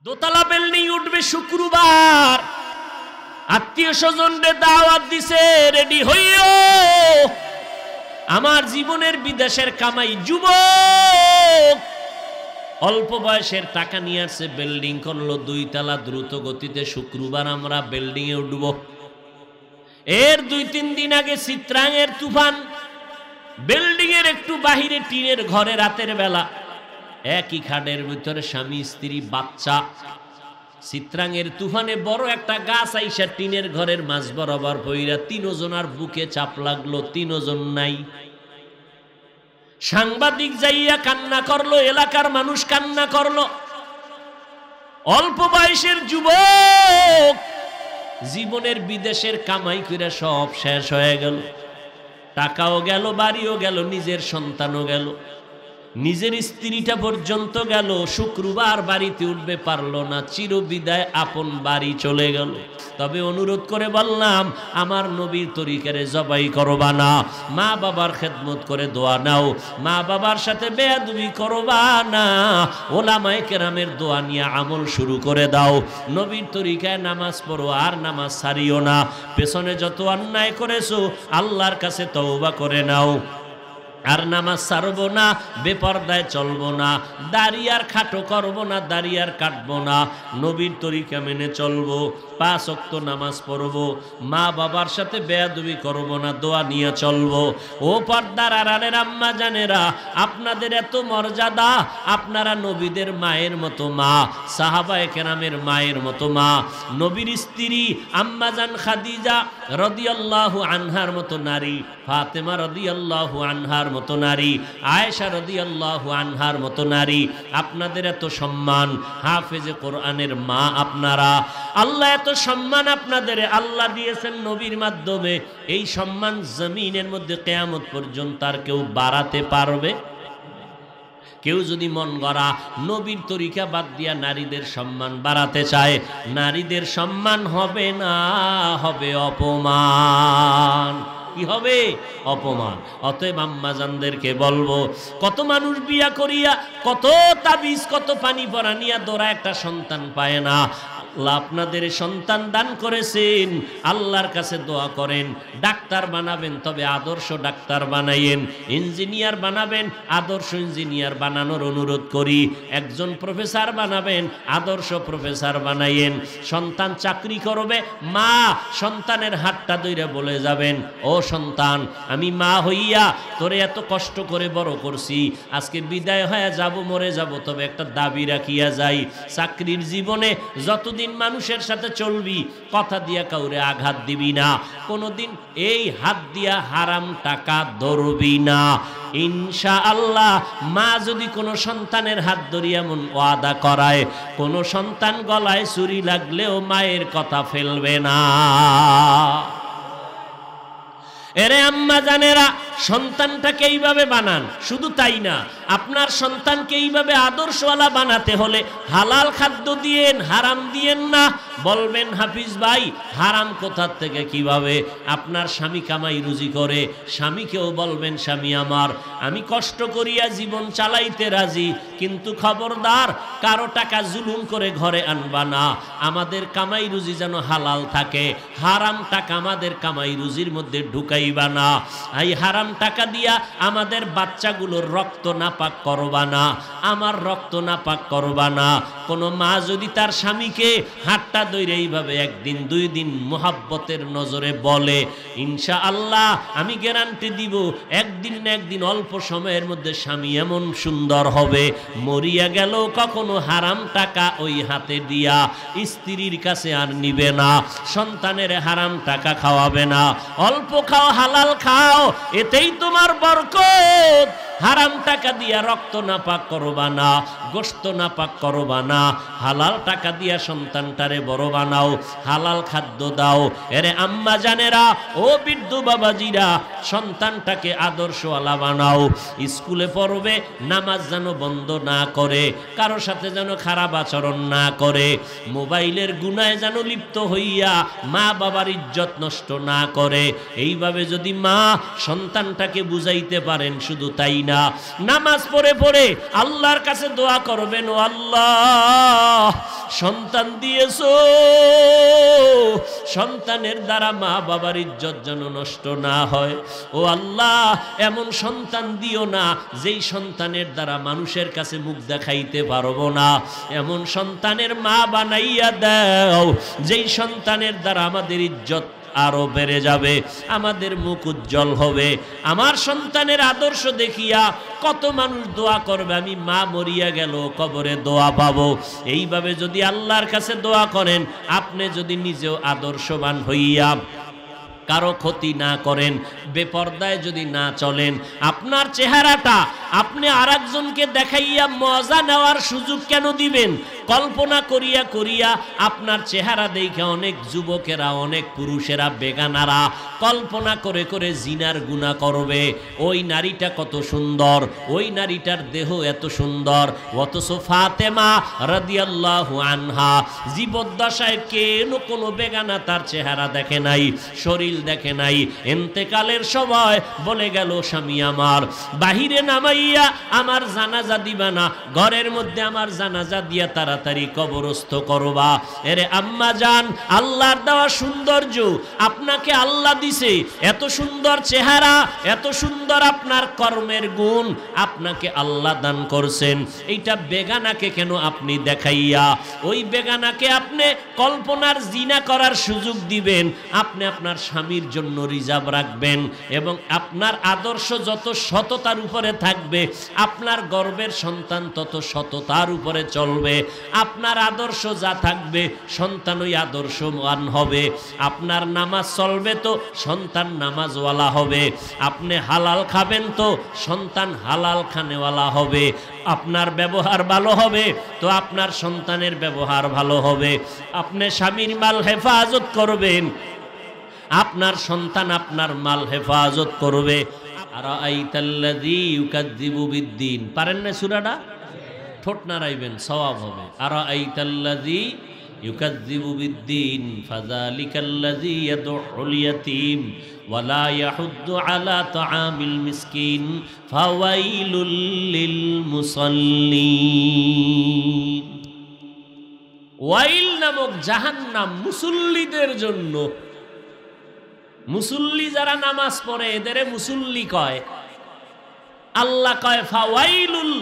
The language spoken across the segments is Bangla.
দোতলা বিল্ডিং উঠবে শুক্রবার, আত্মীয় স্বজনরে দাওয়াত দিছে, রেডি হইও। আমার জীবনের বিদেশের কামাই, যুবক অল্প বয়সের টাকা নিয়ে আসছে, বিল্ডিং করলো 2 তলা, দ্রুত গতিতে শুক্রবার আমরা বিল্ডিং এ উঠব। এর 2-3 দিন আগে চিত্রাঙ্গের তুফান, বিল্ডিং এর একটু বাহিরে টিনের ঘরে রাতের বেলা একই খাটের ভিতরে স্বামী স্ত্রী বাচ্চা। চিত্রাঙ্গের তুফানে বড় একটা গাছ আইসা টিনের ঘরের মাঝ বরাবর পইরা 3 জনের বুকে চাপ লাগলো, 3 জন নাই। সাংবাদিক যাইয়া কান্না করলো, এলাকার মানুষ কান্না করলো। অল্প বয়সের যুবক, জীবনের বিদেশের কামাই করে সব শেষ হয়ে গেল, টাকাও গেল, বাড়িও গেল, নিজের সন্তানও গেল, নিজের স্ত্রীটা পর্যন্ত গেল। শুক্রবার বাড়িতে উঠবে পারলো না, চিরবিদায় আপন বাড়ি চলে গেল। তবে অনুরোধ করে বললাম, আমার নবীর তরিকারে জবাই করবা না, মা বাবার খেদমত করে দোয়া নাও, মা বাবার সাথে বেয়াদবি করবা না, ওলামায়ে কেরামের দোয়া নিয়ে আমল শুরু করে দাও। নবীর তরিকায় নামাজ পড়ো, আর নামাজ ছাড়িও না। পেছনে যত অন্যায় করেছো আল্লাহর কাছে তওবা করে নাও। আর নামাজ ছাড়বো না, বেপরদায় চলবো না, দাড়ি আর খাটো করবো না, দাড়ি আর কাটবো না, নবীর তরিকা মেনে চলবো, 5 ওয়াক্ত নামাজ পড়বো, মা বাবার সাথে বেয়াদবি করবো না, দোয়া নিয়ে চলবো। ও পর্দার আড়ালের আম্মা জানেরা, আপনাদের এত মর্যাদা, আপনারা নবীদের মায়ের মতো মা, সাহাবায়ে কেরামের মায়ের মতো মা, নবীর স্ত্রী আম্মা জান খাদিজা রাদিয়াল্লাহু আনহার মতো নারী, ফাতেমা রাদিয়াল্লাহু আনহার মতো নারী, আয়েশা রাদিয়াল্লাহু আনহার মতো নারী, আপনাদের এত সম্মান। হাফেজে কোরআনের মা আপনারা, আল্লাহ এত সম্মান আপনাদের আল্লাহ দিয়েছেন নবীর মাধ্যমে। এই সম্মান জমিনের মধ্যে কিয়ামত পর্যন্ত আর কেউ বাড়াতে পারবে? কেউ যদি মন গড়া নবীর তরিকা বাদ দিয়া নারীদের সম্মান বাড়াতে চায়, নারীদের সম্মান হবে না, হবে অপমান। কি হবে? অপমান। অতএব আম্মাজানদেরকে বলবো, কত মানুষ বিয়া করিয়া কত তাবিজ কত পানি পরা নিয়া দৌড়া একটা সন্তান পায় না। আল্লাহ আপনাদের সন্তান দান করেছেন, আল্লাহর কাছে দোয়া করেন। ডাক্তার বানাবেন, তবে আদর্শ ডাক্তার বানাইয়েন। ইঞ্জিনিয়ার বানাবেন, আদর্শ ইঞ্জিনিয়ার বানানোর অনুরোধ করি। একজন প্রফেসর বানাবেন, আদর্শ প্রফেসর বানাইয়েন। সন্তান চাকরি করবে, মা সন্তানের হাতটা ধরে বলে যাবেন, ও সন্তান, আমি মা হইয়া তোরে এত কষ্ট করে বড় করছি, আজকে বিদায় হয়ে যাব, মরে যাব, তবে একটা দাবি রাখিয়া যাই, চাকরির জীবনে যতদিন মানুষের সাথে চলবি, কথা দিয়া কাউরে আঘাত দিবি না, কোনোদিন এই হাত দিয়া হারাম টাকা ধরবি না। ইনশাআল্লাহ মা যদি কোনো সন্তানের হাত ধরিয়া এমন ওয়াদা করায়, কোনো সন্তান গলায় ছুরি লাগলেও মায়ের কথা ফেলবে না। এরে আম্মা জানেরা, সন্তানটাকে এইভাবে বানান। শুধু তাই না, আপনার সন্তানকে এইভাবে আদর্শওয়ালা বানাতে হলে হালাল খাদ্য দিয়েন, হারাম দিয়েন না। বলবেন হাফিজ ভাই, হারাম কোথার থেকে কিভাবে? আপনার স্বামী কামাই রুজি করে, স্বামীকেও বলবেন, স্বামী আমার, আমি কষ্ট করিয়া জীবন চালাইতে রাজি, কিন্তু খবরদার কারো টাকা জুলুম করে ঘরে আনবা না। আমাদের কামাই রুজি যেন হালাল থাকে, হারাম টাকা আমাদের কামাই রুজির মধ্যে ঢুকাইবা না। এই হারাম টাকা দিয়া আমাদের বাচ্চাগুলোর রক্ত নাপাক করবা না, আমার রক্ত নাপাক করবা না। কোনো মা যদি তার স্বামীকে হাতটা ধরে এইভাবে 1 দিন 2 দিন মোহাব্বতের নজরে বলে, ইনশাআল্লাহ আমি গ্যারান্টি দিব, একদিন না একদিন অল্প সময়ের মধ্যে স্বামী এমন সুন্দর হবে, মরিয়া গেল কখনো হারাম টাকা ওই হাতে দিয়া স্ত্রীর কাছে আর নিবে না, সন্তানের হারাম টাকা খাওয়াবে না। অল্প খাও, হালাল খাও, এতেই তোমার বরকত। হারাম টাকা দিয়া রক্ত নাপাক করবা না, গোশত নাপাক করবা না, হালাল টাকা দিয়া সন্তানটারে বড় বানাও, হালাল খাদ্য দাও। এরে আম্মা জানেরা, ও বৃদ্ধ বাবাজিরা, সন্তানটাকে আদর্শওয়ালা বানাও। স্কুলে পড়বে, নামাজ যেন বন্ধ না করে, কারো সাথে যেন খারাপ আচরণ না করে, মোবাইলের গুনায় যেন লিপ্ত হইয়া মা বাবার ইজ্জত নষ্ট না করে। এইভাবে যদি মা সন্তানটাকে বুঝাইতে পারেন, শুধু তাই না, নামাজ পড়ে পড়ে আল্লাহর কাছে দোয়া করবেন, ও আল্লাহ সন্তান দিয়েছো, সন্তানের দ্বারা মা বাবার ইজ্জত যেন নষ্ট না হয়। ও আল্লাহ, এমন সন্তান দিও না যেই সন্তানের দ্বারা মানুষের কাছে মুখ দেখাইতে পারবো না। এমন সন্তানের মা বানাইয়া দাও যেই সন্তানের দ্বারা আমাদের ইজ্জত আরো বেড়ে যাবে, আমাদের মুখ উজ্জ্বল হবে। আমার সন্তানের আদর্শ দেখিয়া কত মানুষ দোয়া করবে, আমি মা মরিয়া গেল কবরে দোয়া পাবো। এইভাবে যদি আল্লাহর কাছে দোয়া করেন, আপনি যদি নিজেও আদর্শবান হইয়া কারো ক্ষতি না করেন, বেপরদায় যদি না চলেন, আপনার চেহারাটা আপনি আরেকজনকে দেখাইয়া মজা নেওয়ার সুযোগ কেন দিবেন? কল্পনা করিয়া করিয়া আপনার চেহারা দেখে অনেক যুবকেরা, অনেক পুরুষেরা, বেগানারা কল্পনা করে করে জিনার গুনাহ করবে। ওই নারীটা কত সুন্দর, ওই নারীটার দেহ এত সুন্দর, অথচ ফাতেমা রাদিয়াল্লাহু আনহা জীবদ্দশায় কেন কোনো বেগানা তার চেহারা দেখে নাই, শরীর দেখে নাই। ইন্তেকালের সময় বলে গেল, স্বামী আমার বাহিরে নামাইয়া আমার জানাজা দিবা না, ঘরের মধ্যে আমার জানাজা দিয়া তাড়াতাড়ি কবরস্থ করবা। এরে আম্মা জান, আল্লাহর দেওয়া সৌন্দর্য আপনাকে আল্লাহ দিছে, এত সুন্দর চেহারা, এত সুন্দর আপনার কর্মের গুণ আপনাকে আল্লাহ দান করছেন। এইটা বেগানাকে কেন আপনি দেখাইয়া ওই বেগানাকে আপনি কল্পনার জিনা করার সুযোগ দিবেন? আপনি আপনার স্বামীর জন্য রিজার্ভ রাখবেন এবং আপনার আদর্শ যত সততার উপরে থাকবে, আপনার গর্বের সন্তান তত সততার উপরে চলবে। আপনার আদর্শ যা থাকবে, সন্তান ওই আদর্শবান হবে। আপনার নামাজ চলবে তো সন্তান নামাজওয়ালা হবে। আপনি হালাল খাবেন তো সন্তান হালাল খানেওয়ালা হবে। আপনার ব্যবহার ভালো হবে তো আপনার সন্তানের ব্যবহার ভালো হবে। আপনি স্বামীর মাল হেফাজত করবেন, আপনার সন্তান আপনার মাল হেফাজত করবে। আরাআইতাল্লাযী ইউকাযযিবু বিদ্দীন, পারেন না সূরাটা? ঠোঁট নাড়াইবেন, সওয়াব হবে। আরাআইতাল্লাযী ইউকাযযিবু বিদ্দীন ফাযালিকাল্লাযী ইয়াদউল ইয়াতীম ওয়া লা ইয়াহুদ্দু আলা তাআমিল মিসকিন ফাওয়াইলুল লিল মুসাল্লিন। ওয়াইল নামক জাহান্নাম মুসল্লিদের জন্য। মুসল্লি যারা নামাজ পড়ে এদের মুসল্লি কয়। আল্লাহ কয় ফাওয়াইলুল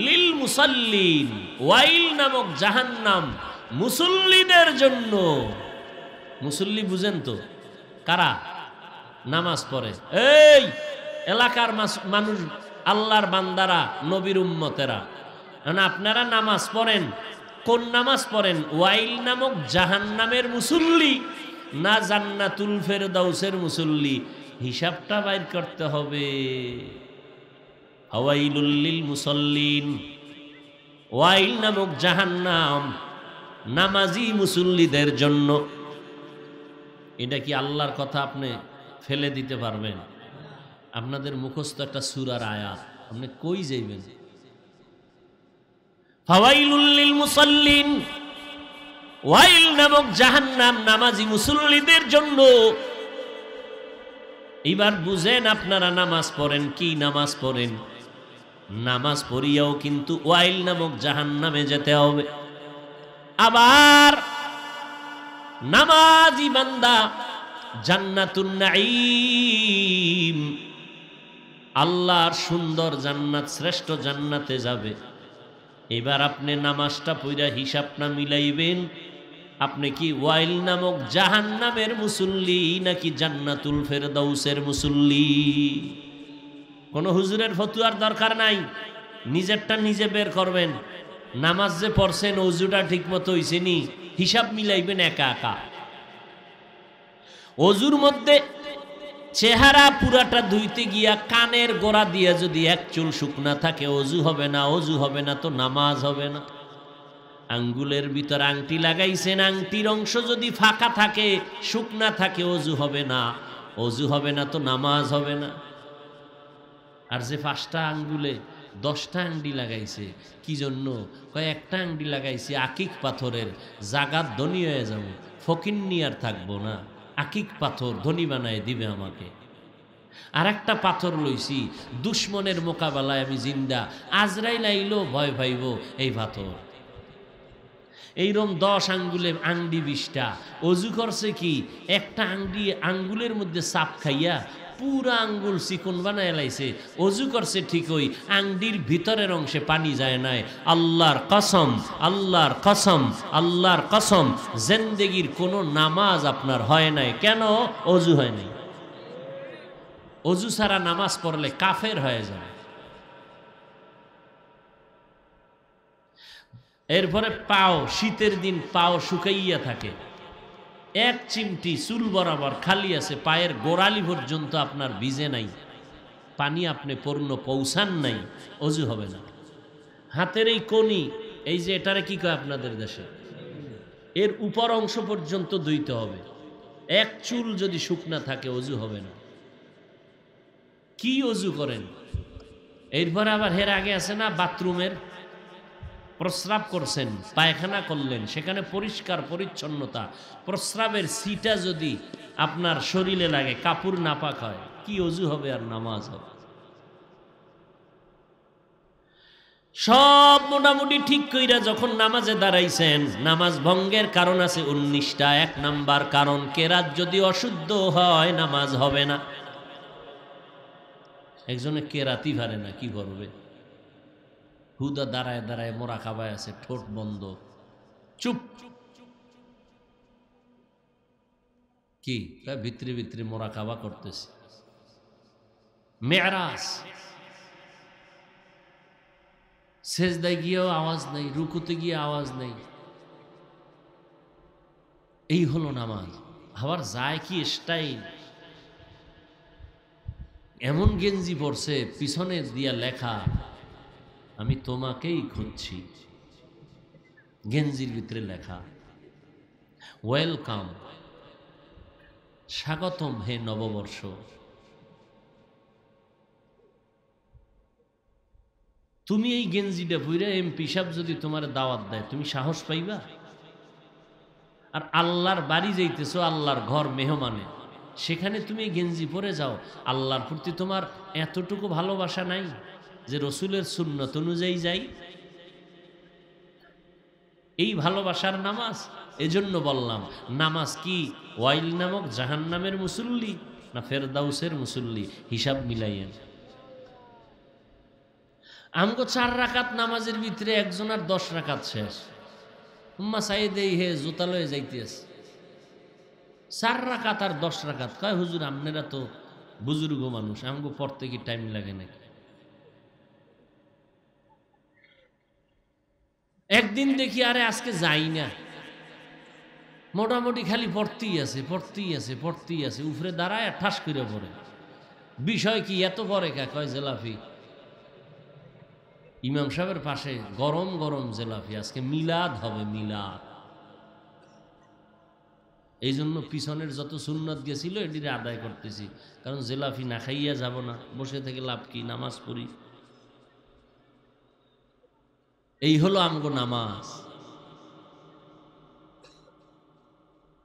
লিল মুসাল্লিন, ওয়াইল নামক জাহান্নাম মুসল্লিদের জন্য। মুসল্লি বুঝেন তো কারা? নামাজ পড়ে এই এলাকার মানুষ, আল্লাহর বান্দারা, নবীর উম্মতেরা। আপনারা নামাজ পড়েন, কোন নামাজ পড়েন? ওয়াইল নামক জাহান্নামের মুসল্লি না জান্নাতুল ফেরদাউসের মুসল্লি? হিসাবটা বাইর করতে হবে। ওয়াইলুল লিল মুসাল্লিন, ওয়াইল নামক জাহান্নাম নামাজি মুসল্লিদের জন্য। এটা কি আল্লাহর কথা আপনি ফেলে দিতে পারবেন? আপনাদের মুখস্থ একটা সূরার আয়াত, আপনি কই যাইবেন? ফাওয়াইলুল লিল মুসাল্লিন, ওয়াইল নামক জাহান্নাম নামাজি মুসল্লিদের জন্য। এবার বুঝেন, আপনারা নামাজ পড়েন, কি নামাজ পড়েন? নামাজ পড়িয়াও কিন্তু ওয়াইল নামক জাহান্নামে যেতে হবে। আবার নামাজি বান্দা জান্নাতুন নাঈম, আল্লাহর সুন্দর জান্নাত, শ্রেষ্ঠ জান্নাতে যাবে। এবার আপনি নামাজটা পড়া হিসাবটা মিলাইবেন, আপনি কি ওয়াইল নামক জাহান্নামের মুসল্লি নাকি জান্নাতুল ফেরদাউসের মুসল্লি? কোনো হুজুরের ফতুয়ার দরকার নাই, নিজেরটা নিজে বের করবেন। নামাজ যে পড়ছেন ওযুটা ঠিক মতো হইছে নি, হিসাব মিলাইবেন একা একা। ওযুর মধ্যে চেহারা পুরাটা ধুইতে গিয়া কানের গোড়া দিয়া যদি এক চুল শুকনা থাকে ওযু হবে না, ওযু হবে না তো নামাজ হবে না। আঙ্গুলের ভিতর আংটি লাগাইছেন, আংটির অংশ যদি ফাঁকা থাকে, শুকনা থাকে, ওযু হবে না, ওযু হবে না তো নামাজ হবে না। আর যে 5টা আঙ্গুলে 10টা আংটি লাগাইছে, কি জন্য? কয় একটা আংটি লাগাইছে আকিক পাথরের, জাগাত ধনী হয়ে যাবো, ফকিন্নি আর থাকবো না, আকিক পাথর ধনী বানায় দিবে আমাকে। আর একটা পাথর লইছি দুশ্মনের মোকাবেলায় আমি জিন্দা, আজরাইল আইলো ভয় পাইব, এই পাথর। এইরকম 10 আঙ্গুলে আংটি 20টা। অজু করছে কি একটা আঙ্গুলের মধ্যে চাপ খাইয়া পুরা আঙ্গুল চিকন বানায় লাইছে। অজু করছে ঠিকই, আংটির ভিতরের অংশে পানি যায় নাই। আল্লাহর কসম, আল্লাহর কসম, আল্লাহর কসম, জিন্দেগির কোনো নামাজ আপনার হয় নাই। কেন? অজু হয় নাই। অজু ছাড়া নামাজ পড়লে কাফের হয়ে যায়। এরপরে পাও, শীতের দিন পাও শুকাইয়া থাকে, এক চিমটি চুল বরাবর খালি আছে, পায়ের গোড়ালি পর্যন্ত আপনার ভিজে নাই, পানি আপনি পূর্ণ পৌঁছান নাই, অজু হবে না। হাতের এই কনি, এই যে এটারে কি কয় আপনাদের দেশে, এর উপর অংশ পর্যন্ত ধুইতে হবে। এক চুল যদি শুকনা থাকে অজু হবে না। কি অজু করেন? এরপরে আবার এর আগে আছে না বাথরুমের প্রস্রাব করছেন, পায়খানা করলেন, সেখানে পরিষ্কার পরিচ্ছন্নতা, প্রস্রাবের সিটা যদি আপনার শরীরে লাগে, কাপড় নাপাক হয়, কি অজু হবে আর নামাজ হবে? সব মোটামুটি ঠিক কইরা যখন নামাজে দাঁড়াইছেন, নামাজ ভঙ্গের কারণ আছে 19টা। 1 নাম্বার কারণ, কেরাত যদি অশুদ্ধ হয় নামাজ হবে না। একজনে কেরাতি পারে না, কি করবে? হুদা দাঁড়ায় দাঁড়ায় মোরা খাবায় আছে, ঠোঁট বন্ধ, চুপ। কি ভিতরে ভিতরে মোরা খাবা করতেছে। মেরাজ, সেজদায় গিয়েও আওয়াজ নেই, রুকুতে গিয়ে আওয়াজ নেই। এই হলো নামাজ। আবার যায় কি স্টাইল, এমন গেঞ্জি পরছে পিছনে দিয়া লেখা আমি তোমাকেই খুঁজছি, গেঞ্জির ভিতরে লেখা ওয়েলকাম, স্বাগতম হে নববর্ষ। তুমি এই গেঞ্জিটা পইরা এমপি সাহেব যদি তোমার দাওয়াত দেয়, তুমি সাহস পাইবা? আর আল্লাহর বাড়ি যাইতেছো, আল্লাহর ঘর মেহমানে, সেখানে তুমি গেঞ্জি পরে যাও। আল্লাহর প্রতি তোমার এতটুকু ভালোবাসা নাই যে রসুলের সুন্নত অনুযায়ী যাই? এই ভালোবাসার নামাজ? এজন্য বললাম, নামাজ কি ওয়াইল নামক জাহান্নামের মুসল্লি না ফেরদাউসের মুসল্লি? হিসাব মিলাইয়েন। আমগো 4 রাকাত নামাজের ভিতরে একজনের 10 রাকাত শেষ। উম্মা সাইদেই হে জুতা লয়ে যাইতেছে, 4 রাকাত আর 10 রাকাত। কয় হুজুর আপনারা তো বুজুর্গ মানুষ, আমগো পড়তে কি টাইম লাগে নাকি? একদিন দেখি আরে আজকে যাই না, মোটামুটি খালি পড়তেই আছে, পড়তেই আছে, পড়তেই আছে। উপরে দাঁড়ায় ঠাস করে পড়ে। বিষয় কি এত পরে কা? কয় জেলাফি। ইমাম সাহেবের পাশে গরম গরম জেলাফি, আজকে মিলাদ হবে, মিলাদ। এই জন্য পিছনের যত সুন্নত গেছিল এটিরে আদায় করতেছি, কারণ জেলাফি না খাইয়া যাব না, বসে থেকে লাভ কি? নামাজ পড়ি। এই হলো আমগো নামাজ।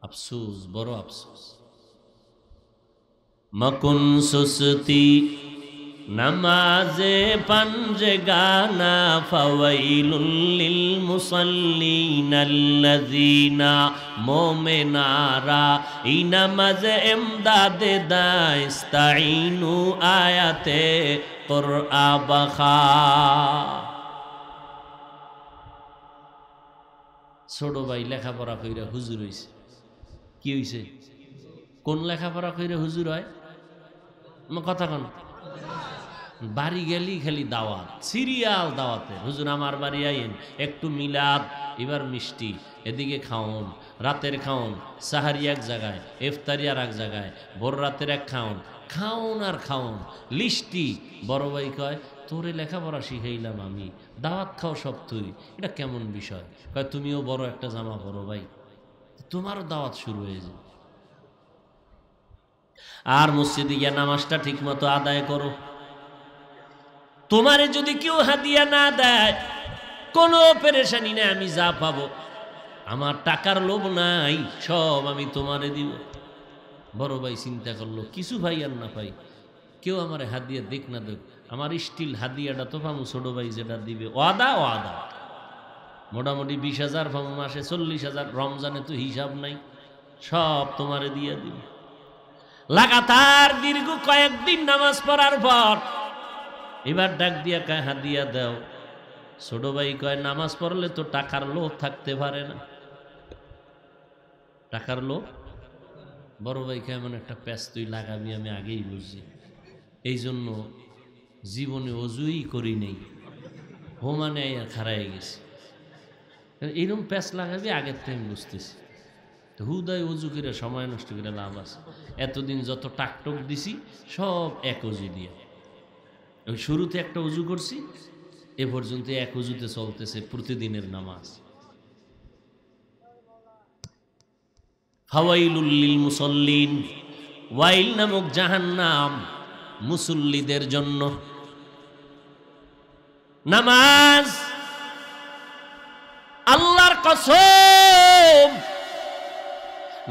আফসোস, বড় আফসোস। মকুন সুস্তি নামাজে পাঞ্জে গানা, ফাওয়াইলুল লিল মুসাল্লিনাল্লাযিনা মুমিনারা এই নামাজে ইমদাদে দাইস্তাইনু আয়াতে কুরআ বাখা। ছোট ভাই লেখাপড়া কইরা হুজুর হইছে। কি হইছে? কোন লেখাপড়া কইরা হুজুর হয়? কথা কন। বাড়ি গেলি খালি দাওয়াত, সিরিয়াল দাওয়াতে। হুজুর আমার বাড়ি আইন, একটু মিলাদ, এবার মিষ্টি, এদিকে খাওন, রাতের খাওন, সাহারি এক জায়গায়, ইফতারি আর এক জায়গায়, ভোর রাতের এক খাওন, খাওন আর খাওন, লিস্টি। বড় ভাই কয় তোরে লেখাপড়া শিখাইলাম আমি, দাওয়াত খাও সব তুই, এটা কেমন বিষয়? কয় তুমিও বড় একটা জামা পরো ভাই, তোমারও দাওয়াত শুরু হয়ে যায়। আর মসজিদে গিয়া নামাজটা ঠিক মতো আদায় করো। তোমারে যদি কেউ হাদিয়া না দেয়, কোনো পেরেশানি নেই, আমি যা পাবো, আমার টাকার লোভ নাই, সব আমি তোমারে দিব। বড় ভাই চিন্তা করলো, কিছু ভাই আর না পাই, কেউ আমার হাদিয়া দেখ না দেখ, আমার স্টিল হাদিয়াটা তো পাবো, ছোট ভাই যেটা দিবে ওয়াদা ওয়াদা। মোটামুটি 20,000 মাসে 40,000, রমজানে তো হিসাব নাই, সব তোমারে দিয়ে দিল। লাগাতার দীর্ঘ কয়েকদিন নামাজ পড়ার পর এবার ডাক দিয়া কয় হাদিয়া দাও। ছোট ভাই কয় নামাজ পড়লে তো টাকার লোভ থাকতে পারে না। টাকার লোভ? বড় ভাই কয় এমন একটা প্যাচ তুই লাগাবি আমি আগেই বুঝছি, এই জন্য জীবনে অজুই করি নেই, হোমানে আর খারাই গেছি। এইরকম প্যাচ লাগাবি আগের থেকে আমি বুঝতেছি। তো হুদায় অজু করে সময় নষ্ট করে লাভ আছে? এতদিন যত টাকটক দিছি সব এক অজু দিয়ে। ওই শুরুতে একটা অজু করছি, এ পর্যন্ত এক অজুতে চলতেছে প্রতিদিনের নামাজ। ফাওয়াইলুল লিল মুসাল্লিন, ওয়াইল নামক জাহান্নাম মুসল্লিদের জন্য। নামাজ আল্লাহর কসম,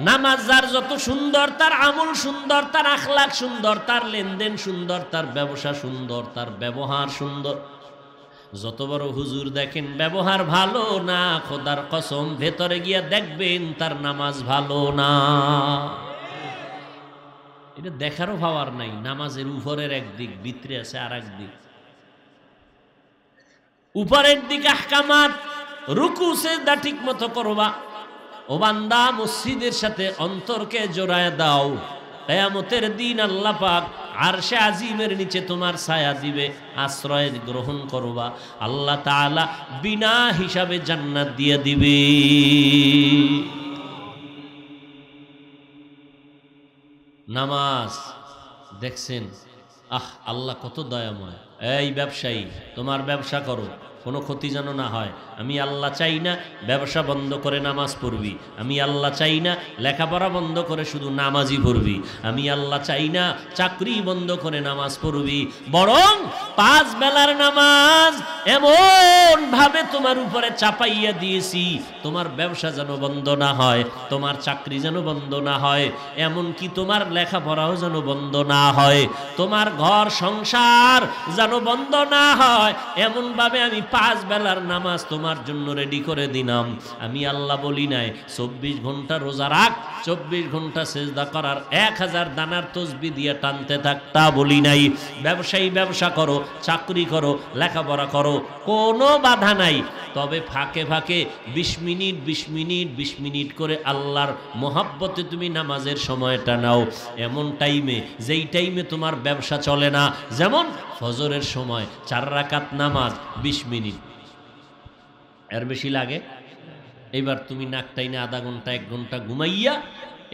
নামাজ যার যত সুন্দর, তার আমল সুন্দর, তার আখলাক সুন্দর, তার লেনদেন সুন্দর, তার ব্যবসা সুন্দর, তার ব্যবহার সুন্দর। যত বড় হুজুর দেখেন ব্যবহার ভালো না, খোদার কসম ভেতরে গিয়া দেখবেন তার নামাজ ভালো না। এটা দেখারও পাওয়ার নাই। নামাজের উপরের একদিক, ভিতরে আছে আর এক দিক। উপরের দিক আহকামাত, রুকু সিজদা ঠিক মতো করবা। ও বান্দা, মসজিদের সাথে অন্তরকে জোড়ায় দাও। কিয়ামতের দিন আল্লাহ পাক আরশে আজিমের নিচে তোমার ছায়া দিবে, আশ্রয় গ্রহণ করবা। আল্লাহ তাআলা বিনা হিসাবে জান্নাত দিয়ে দিবে। নামাজ দেখছেন, আল্লাহ কত দয়াময়। এই ব্যবসায়ী, তোমার ব্যবসা করো, কোনো ক্ষতি যেন না হয়। আমি আল্লাহ চাই না ব্যবসা বন্ধ করে নামাজ পড়বি। আমি আল্লাহ চাই না লেখাপড়া বন্ধ করে শুধু নামাজই পড়বি। আমি আল্লাহ চাই না চাকরি বন্ধ করে নামাজ পড়বি। বরং 5 বেলার নামাজ এমন ভাবে তোমার উপরে চাপাইয়া দিয়েছি, তোমার ব্যবসা যেন বন্ধ না হয়, তোমার চাকরি যেন বন্ধ না হয়, এমনকি তোমার লেখাপড়াও যেন বন্ধ না হয়, তোমার ঘর সংসার যেন বন্ধ না হয়, এমন ভাবে আমি 5 বেলার নামাজ তোমার জন্য রেডি করে দিলাম। আমি আল্লাহ বলি নাই 24 ঘন্টা রোজা রাখ, 24 ঘন্টা সেজদা করার 1000 দানার তসবিহ দিয়ে টানতে থাক, তা বলি নাই। ব্যবসায়ী ব্যবসা করো, চাকরি করো, লেখাপড়া করো, কোনো বাধা নাই। তবে ফাঁকে ফাঁকে 20 মিনিট 20 মিনিট 20 মিনিট করে আল্লাহর মোহাব্বতে তুমি নামাজের সময়টা নাও। এমন টাইমে, যেই টাইমে তোমার ব্যবসা চলে না, যেমন ফজরের সময় 4 রাকাত নামাজ 20 মিনিট, এর বেশি লাগে? এবার তুমি নাক টাইনে আধা ঘন্টা 1 ঘন্টা ঘুমাইয়া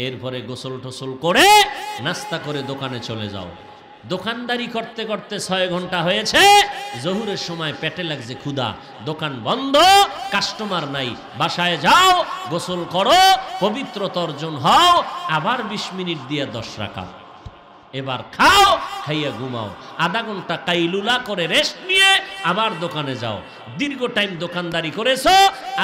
এরপরে গোসল টোসল করে নাস্তা করে দোকানে চলে যাও। দোকানদারি করতে করতে 6 ঘন্টা হয়েছে, জোহরের সময় পেটে লাগছে ক্ষুধা, দোকান বন্ধ, কাস্টমার নাই, বাসায় যাও, গোসল করো, পবিত্রতা অর্জন হও, আবার 20 মিনিট দিয়ে 10 রাকাত, এবার খাও, খাইয়া ঘুমাও, আধা ঘন্টা কাইলুলা করে রেস্ট নিয়ে আবার দোকানে যাও। দীর্ঘ টাইম দোকানদারি করেছো,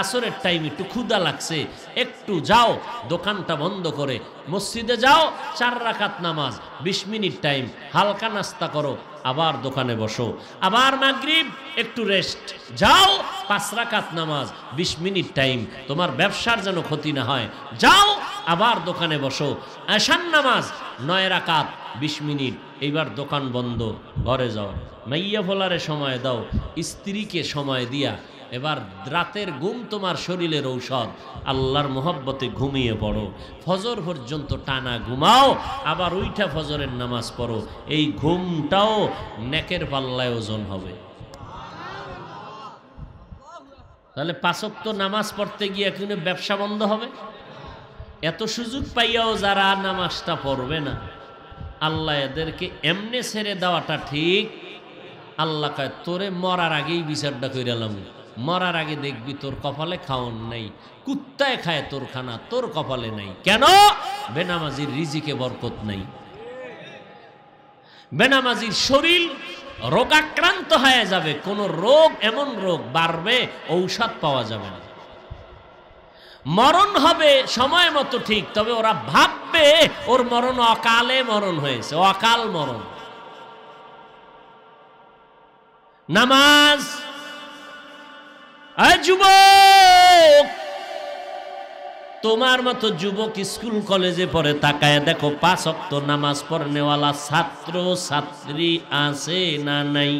আসরের টাইম একটু ক্ষুধা লাগছে, একটু যাও, দোকানটা বন্ধ করে মসজিদে যাও, 4 রাকাত নামাজ, 20 মিনিট টাইম, হালকা নাস্তা করো, আবার দোকানে বসো। আবার মাগরিব একটু রেস্ট, যাও, 5 রাকাত নামাজ, 20 মিনিট টাইম, তোমার ব্যবসার যেন ক্ষতি না হয়, যাও, আবার দোকানে বসো। এশার নামাজ 9 রাকাত 20 মিনিট, এইবার দোকান বন্ধ, ঘরে যাও। মাইয়া ফোলারে সময় দাও, স্ত্রীকে সময় দিয়া এবার রাতের ঘুম তোমার শরীরের ঔষধ, আল্লাহর মোহব্বতে ঘুমিয়ে পড়ো, ফজর পর্যন্ত টানা ঘুমাও, আবার উইঠা ফজরের নামাজ পড়ো। এই ঘুমটাও নেকের পাল্লায় ওজন হবে। তাহলে 5 ওয়াক্ত নামাজ পড়তে গিয়ে কিন্তু ব্যবসা বন্ধ হবে? এত সুযোগ পাইয়াও যারা নামাজটা পড়বে না, আল্লাহ এদেরকে এমনে ছেড়ে দেওয়াটা ঠিক। আল্লাহ কয় তোরে মরার আগেই বিচারটা কইরালাম, মরার আগে দেখবি তোর কপালে খাওন নাই, কুত্তায় খায় তোর খানা, তোর কপালে নাই। কেন? বেনামাজির রিজিকে বরকত নাই, বেনামাজির শরীর রোগাক্রান্ত হয়ে যাবে, কোন রোগ, এমন রোগ বাড়বে ঔষধ পাওয়া যাবে না। মরণ হবে সময় মতো ঠিক, তবে ওরা ভাববে ওর মরণ অকালে মরণ হয়েছে, অকাল মরণ। নামাজ আয় যুবক, তোমার মতো যুবক স্কুল কলেজে পড়ে, তাকায় দেখো 5 ওয়াক্ত নামাজ পড়নেওয়ালা ছাত্র ছাত্রী আছে না নাই?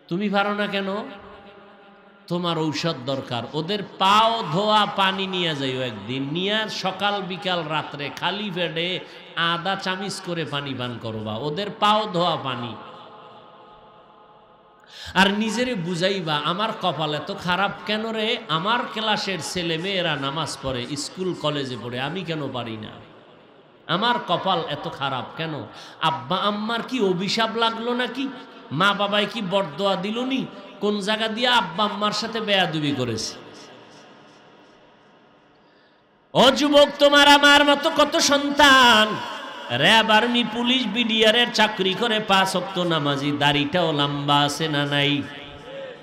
তুমি পারো না কেন? তোমার ঔষধ দরকার। ওদের পাও ধোয়া পানি নিয়ে যাইও একদিন, নিয়ে সকাল বিকাল রাত্রে খালি পেটে আধা চামিচ করে পানি পান করবা, ওদের পাও ধোয়া পানি। আর নিজেরে বুঝাইবা আমার কপাল এত খারাপ কেন রে, আমার ক্লাসের ছেলে মেয়েরা নামাজ পড়ে, স্কুল কলেজে পড়ে, আমি কেন পারি না? আমার কপাল এত খারাপ কেন? আব্বা আম্মার কি অভিশাপ লাগলো নাকি? মা বাবাই কি বরদোয়া দিলনি? কোন জায়গা দিয়ে আব্বা আম্মার সাথে বেয়াদবি করেছে? ও যুবক, তোমার আমার মতো কত সন্তান র্যাব আর্মি পুলিশ বিডিআরের চাকরি করে, 5 ওয়াক্ত নামাজি, দাড়িটাও লম্বা আছে না নাই?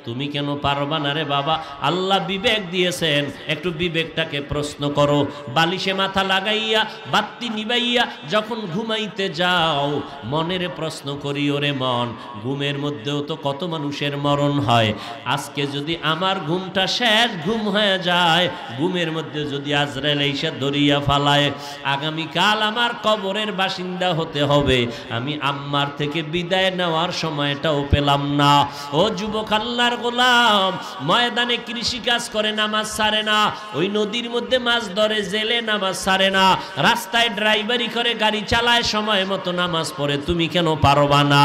তুমি কেন পারবা না রে বাবা? আল্লাহ বিবেক দিয়েছেন, একটু বিবেকটাকে প্রশ্ন করো। বালিশে মাথা লাগাইয়া বাতি নিবাইয়া যখন ঘুমাইতে যাও, মনের প্রশ্ন করি, ওরে মন, ঘুমের মধ্যেও তো কত মানুষের মরণ হয়। আজকে যদি আমার ঘুমটা শেষ ঘুম হয়ে যায়, ঘুমের মধ্যে যদি আজরাইল এসে ধরিয়া ফালায়, আগামীকাল আমার কবরের বাসিন্দা হতে হবে। আমি আম্মার থেকে বিদায় নেওয়ার সময়টাও পেলাম না। ও যুবক, আল্লাহর গোলাম, ময়দানে কৃষি কাজ করে, নামাজ ছাড়ে না। ওই নদীর মধ্যে মাছ ধরে, জেলে, নামাজ ছাড়ে না। রাস্তায় ড্রাইভারি করে, গাড়ি চালায়, সময় মতো নামাজ পড়ে। তুমি কেন পারবা না?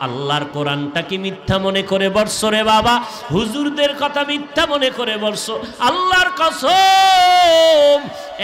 আল্লাহর কোরআনটা কি মিথ্যা মনে করে বর্ষো রে বাবা? হুজুরদের কথা মিথ্যা মনে করে বর্ষো? আল্লাহর কসম,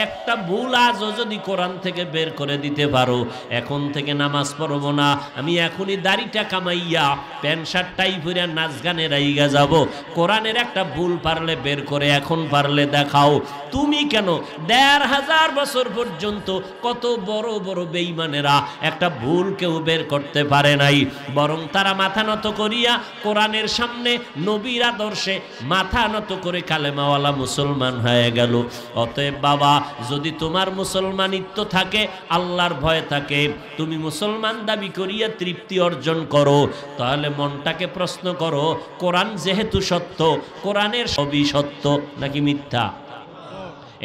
একটা ভুল আজও যদি কোরআন থেকে বের করে দিতে পারো, এখন থেকে নামাজ পড়বো না, আমি এখনই দাড়িটা কামাইয়া প্যান্ট শার্টটাই পরে নাচ গানে রাইগা যাব। কোরআনের একটা ভুল পারলে বের করে এখন পারলে দেখাও। তুমি কেন 1500 বছর পর্যন্ত কত বড় বড় বেঈমানেরা একটা ভুল কেউ বের করতে পারে নাই, বরং তারা মাথা নত করিয়া কোরআনের সামনে নবীর আদর্শে মাথা নত করে কালেমাওয়ালা মুসলমান হয়ে গেল। অতএব বাবা, যদি তোমার মুসলমানিত্ব থাকে, আল্লাহর ভয় থাকে, তুমি মুসলমান দাবি করিয়া তৃপ্তি অর্জন করো, তাহলে মনটাকে প্রশ্ন করো, কোরআন যেহেতু সত্য, কোরআনের সবই সত্য নাকি মিথ্যা?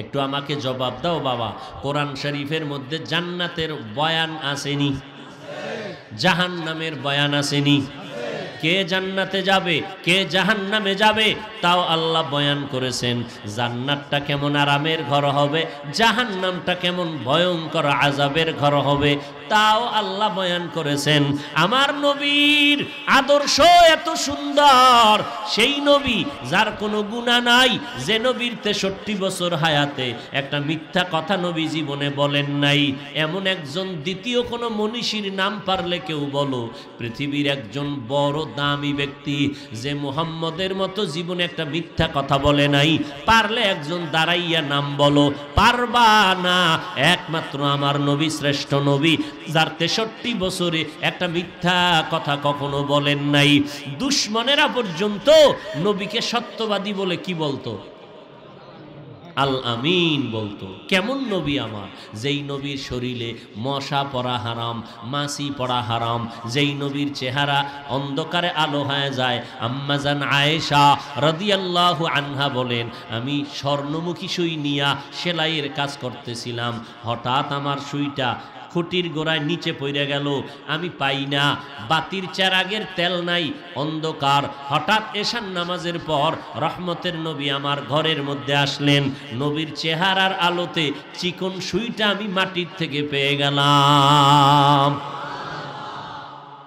একটু আমাকে জবাব দাও বাবা। কোরআন শরীফের মধ্যে জান্নাতের বয়ান আসেনি? জাহান্নামের বয়ান আসেনি? কে জান্নাতে যাবে, কে জাহান্নামে যাবে, তাও আল্লাহ বয়ান করেছেন। জান্নাতটা কেমন আরামের ঘর হবে, জাহান্নামটা কেমন ভয়ঙ্কর আযাবের ঘর হবে, তাও আল্লাহ বয়ান করেছেন। আমার নবীর আদর্শ এত সুন্দর, সেই নবী যার কোনো গুনাহ নাই, যে নবীর 63 বছর হায়াতে একটা মিথ্যা কথা নবী জীবনে বলেন নাই, এমন একজন দ্বিতীয় কোনো মনীষীর নাম পারলে কেউ বলো। পৃথিবীর একজন বড় দামি ব্যক্তি যে মুহাম্মদের মতো জীবনে একটা মিথ্যা কথা বলে নাই, পারলে একজন দাঁড়াইয়া নাম বলো। পারবা না। একমাত্র আমার নবী শ্রেষ্ঠ নবী, যার 63 বছরে একটা মিথ্যা কথা কখনো বলেন নাই। দুশমনেরা পর্যন্ত নবীকে সত্যবাদী বলে কি বলতো? আল আমিন বলতো। কেমন নবী আমার? যেই নবীর শরীরে মশা পড়া হারাম, মাছি পড়া হারাম, যেই নবীর চেহারা অন্ধকারে আলো হয়ে যায়। আম্মাজান আয়েশা রাদিয়াল্লাহু আনহা বলেন, আমি স্বর্ণমুখী সুই নিয়া সেলাইয়ের কাজ করতেছিলাম, হঠাৎ আমার সুইটা খুঁটির গোড়ায় নিচে পড়ে গেল, আমি পাই না, বাতির চেরাগের তেল নাই, অন্ধকার। হঠাৎ এশার নামাজের পর রহমতের নবী আমার ঘরের মধ্যে আসলেন। নবীর চেহারার আলোতে চিকন সুইটা আমি মাটির থেকে পেয়ে গেলাম।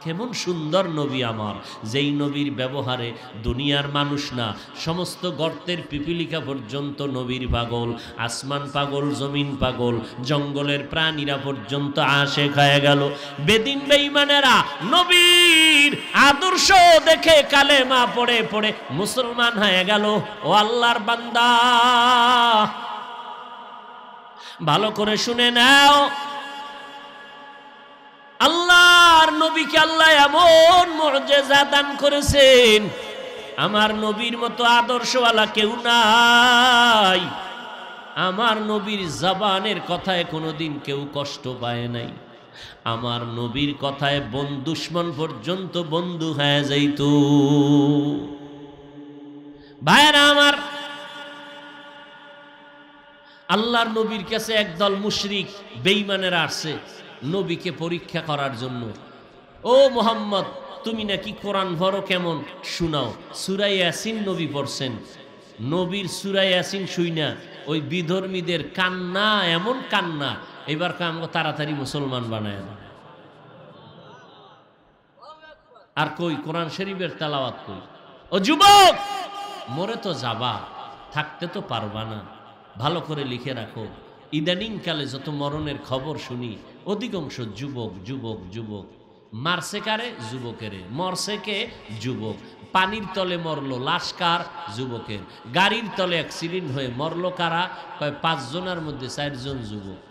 কেমন সুন্দর নবী আমার, যেই নবীর ব্যবহারে দুনিয়ার মানুষ না, সমস্ত গর্তের পিপিলিকা পর্যন্ত নবীর পাগল, আসমান পাগল, জমিন পাগল, জঙ্গলের প্রাণীরা পর্যন্ত আশেক হয়ে গেল। বেদিন বেঈমানেরা নবীর আদর্শ দেখে কালেমা পড়ে পড়ে মুসলমান হয়ে গেল। ও আল্লাহর বান্দা, ভালো করে শুনে নাও, আল্লাহর নবীকে আল্লাহ এমন মুআজিজা দান করেছেন, আমার নবীর মতো আদর্শওয়ালা কেউ নাই। আমার নবীর জবানের কথায় কোনোদিন কেউ কষ্ট পায় নাই। আমার নবীর কথায় দুশমন পর্যন্ত বন্ধু হয়ে যাইত। ভাইরা আমার, আল্লাহর নবীর কাছে একদল মুশরিক বেঈমানেরা আসছে নবীকে পরীক্ষা করার জন্য। ও মুহাম্মদ, তুমি নাকি কোরআন পড়ো, কেমন শোনাও। সূরা ইয়াসিন নবী পড়ছেন। নবীর সূরা ইয়াসিন শুইনা ওই বিধর্মীদের কান্না, এমন কান্না, এবার আমাকে তাড়াতাড়ি মুসলমান বানায় না। আর কই কোরআন শরীফের তেলাওয়াত কই? ও যুবক, মরে তো যাবা, থাকতে তো পারবা না। ভালো করে লিখে রাখো, ইদানিং কালে যত মরণের খবর শুনি অধিকাংশ যুবক যুবক যুবক। মারছে কারে? যুবকেরে। মরছে কে? যুবক। পানির তলে মরলো লাশ কার? যুবকের। গাড়ির তলে অ্যাক্সিডেন্ট হয়ে মরলো কারা? কয় 5 জনের মধ্যে 4 জন যুবক।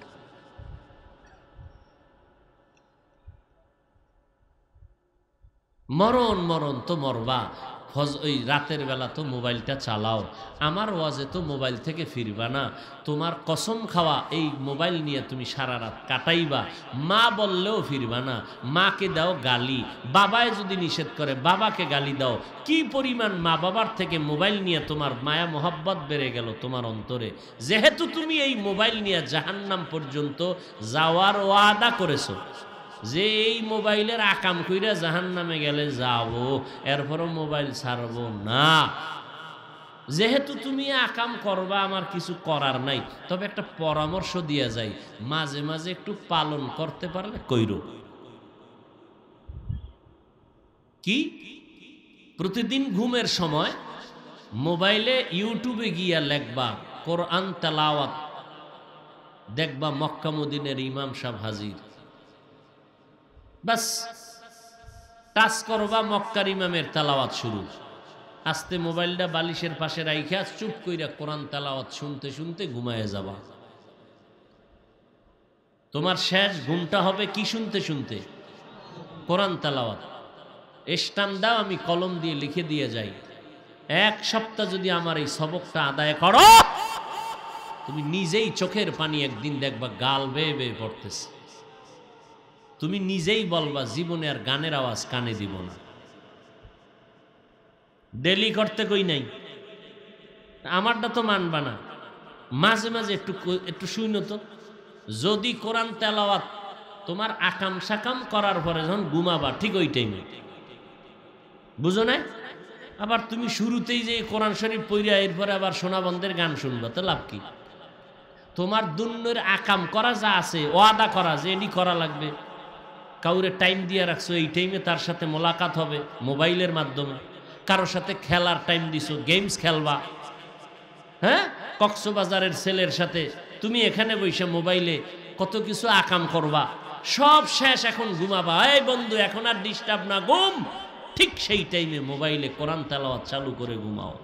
মরণ মরণ তো মরবা, ওই রাতের বেলা তো মোবাইলটা চালাও। আমার ওয়াজে তো মোবাইল থেকে ফিরবা না। তোমার কসম খাওয়া এই মোবাইল নিয়ে তুমি সারা রাত কাটাইবা। মা বললেও ফিরবা না। মাকে দাও গালি, বাবায় যদি নিষেধ করে বাবাকে গালি দাও। কি পরিমাণ মা বাবার থেকে মোবাইল নিয়ে তোমার মায়া মোহাব্বত বেড়ে গেল তোমার অন্তরে, যেহেতু তুমি এই মোবাইল নিয়ে জাহান্নাম পর্যন্ত যাওয়ার ওয়াদা করেছো। যে এই মোবাইলের আকাম কইরা জাহান্নামে গেলে যাবো, এরপরও মোবাইল ছাড়বো না। যেহেতু তুমি আকাম করবা, আমার কিছু করার নাই, তবে একটা পরামর্শ দিয়া যাই, মাঝে মাঝে একটু পালন করতে পারলে কইরো। কি? প্রতিদিন ঘুমের সময় মোবাইলে ইউটিউবে গিয়া লেখবা কোরআন তেলাওয়াত, দেখবা মক্কা মদিনার ইমাম সাহেব হাজির। বাস টাচ করবা, মক্কার ইমামের তেলাওয়াত শুরু। আস্তে মোবাইলটা বালিশের পাশে রাইখা চুপ কইরা কোরআন তেলাওয়াত শুনতে শুনতে ঘুমায় যাবা। তোমার শেষ ঘুমটা হবে কি শুনতে শুনতে? কোরআন তেলাওয়াত। স্টাম্প দাও, আমি কলম দিয়ে লিখে দিয়ে যাই। 1 সপ্তাহ যদি আমার এই সবকটা আদায় করো, তুমি নিজেই চোখের পানি একদিন দেখবা গাল বেয়ে বেয়ে পড়তেছে। তুমি নিজেই বলবা জীবনে আর গানের আওয়াজ কানে দিব না। ডেলি করতে কই নাই, আমারটা তো মানবা না। মাঝে মাঝে একটু শুইনো তো। যদি কোরআন তেলাওয়াত তোমার আকাম সাকাম করার পরে যখন ঘুমাবা, ঠিক ওই টাইমে, বুঝো না? আবার তুমি শুরুতেই যে কোরআন শরীফ পড়িয়া এরপরে আবার সোনাবন্ধের গান শুনবা, তো লাভ কি? তোমার দুনিয়ার আকাম করা যা আছে, ওয়াদা করা যে এটি করা লাগবে, কাউরে টাইম দিয়ে রাখছো, এই টাইমে তার সাথে মোলাকাত হবে মোবাইলের মাধ্যমে। কারোর সাথে খেলার টাইম দিছো, গেমস খেলবা। হ্যাঁ, কক্সবাজারের ছেলের সাথে তুমি এখানে বসে মোবাইলে কত কিছু আকাম করবা। সব শেষ, এখন ঘুমাবা। এই বন্ধু, এখন আর ডিস্টার্ব না, ঘুম। ঠিক সেই টাইমে মোবাইলে কোরআন তেলাওয়াত চালু করে ঘুমাও।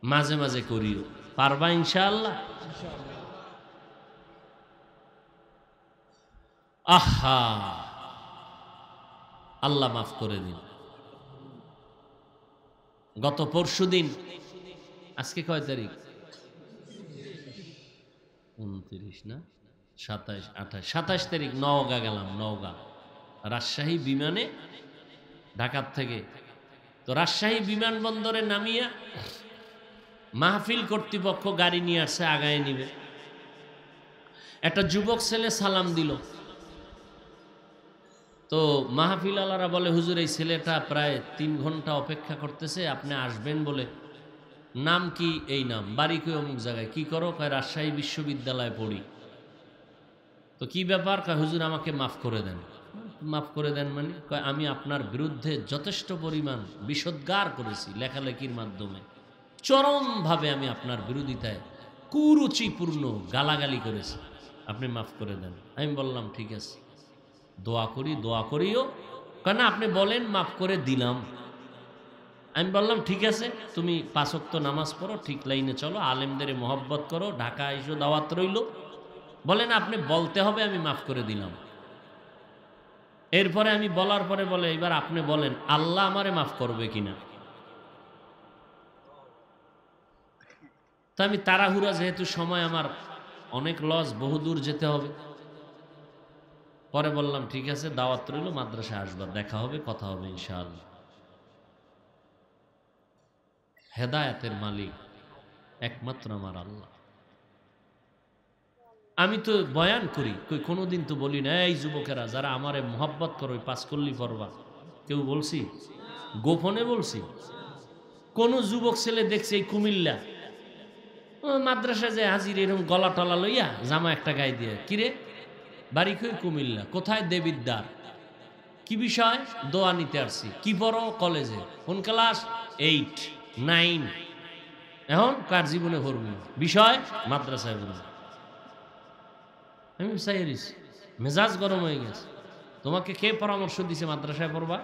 মাঝে মাঝে করিও, পারবা ইনশাআল্লাহ। আহা, আল্লাহ মাফ করে দিন। গত পরশুদিন, আজকে কয় তারিখ? 29 না, 27, 28, 27 তারিখ নওগাঁ গেলাম। নওগাঁ রাজশাহী বিমানে, ঢাকার থেকে। তো রাজশাহী বিমানবন্দরে নামিয়া মাহফিল কর্তৃপক্ষ গাড়ি নিয়ে আসছে, আগায় নিবে। একটা যুবক ছেলে সালাম দিল। তো মাহফিল আলারা বলে, হুজুর এই ছেলেটা প্রায় 3 ঘন্টা অপেক্ষা করতেছে, আপনি আসবেন বলে। নাম কি? এই নাম। বাড়ি কই? অমুক জায়গায়। কি করো? কয় রাজশাহী বিশ্ববিদ্যালয়ে পড়ি। তো কি ব্যাপার? কয় হুজুর আমাকে মাফ করে দেন। মাফ করে দেন মানে? কয় আমি আপনার বিরুদ্ধে যথেষ্ট পরিমাণ বিষোদ্গার করেছি লেখালেখির মাধ্যমে, চরমভাবে আমি আপনার বিরোধিতায় কুরুচিপূর্ণ গালাগালি করেছি, আপনি মাফ করে দেন। আমি বললাম ঠিক আছে, দোয়া করি, দোয়া করিও। কেন? আপনি বলেন, মাফ করে দিলাম। আমি বললাম ঠিক আছে, তুমি 5 ওয়াক্ত নামাজ পড়ো, ঠিক লাইনে চলো, আলেমদের মহব্বত করো, ঢাকা এসো, দাওয়াত রইল। বলেন আপনি বলতে হবে, আমি মাফ করে দিলাম। এরপরে আমি বলার পরে বলে, এবার আপনি বলেন আল্লাহ আমারে মাফ করবে কিনা। তো আমি তাড়াহুড়া, যেহেতু সময় আমার অনেক লস, বহুদূর যেতে হবে। পরে বললাম ঠিক আছে, দাওয়াত রইল, মাদ্রাসায় আসবা, দেখা হবে, কথা হবে ইনশাআল্লাহ। হেদায়েতের মালিক একমাত্র আমার আল্লাহ। আমি তো বয়ান করি, কোনোদিন তো বলি না এই যুবকেরা যারা আমারে মোহাব্বত করো পাস করলি পড়বা, কেউ বলছি? গোপনে বলছি। কোন যুবক ছেলে দেখছে এই কুমিল্লা মাদ্রাসা যে হাজির এরকম গলা টলা লইয়া জামা একটা গায়ে দিয়ে, কিরে বাড়ি কই? কুমিল্লা। কোথায়? দেবিদ্বার। কি বিষয়? দোয়া নিতে আসছি। কি পড়ো? কলেজে। কোন ক্লাস? 8 9। এখন কার জীবনে পড়বি? বিষয় মাদ্রাসায় পড়বি। আমি চাইরিস, মেজাজ গরম হয়ে গেছে। তোমাকে কে পরামর্শ দিছে মাদ্রাসায় পড়বা?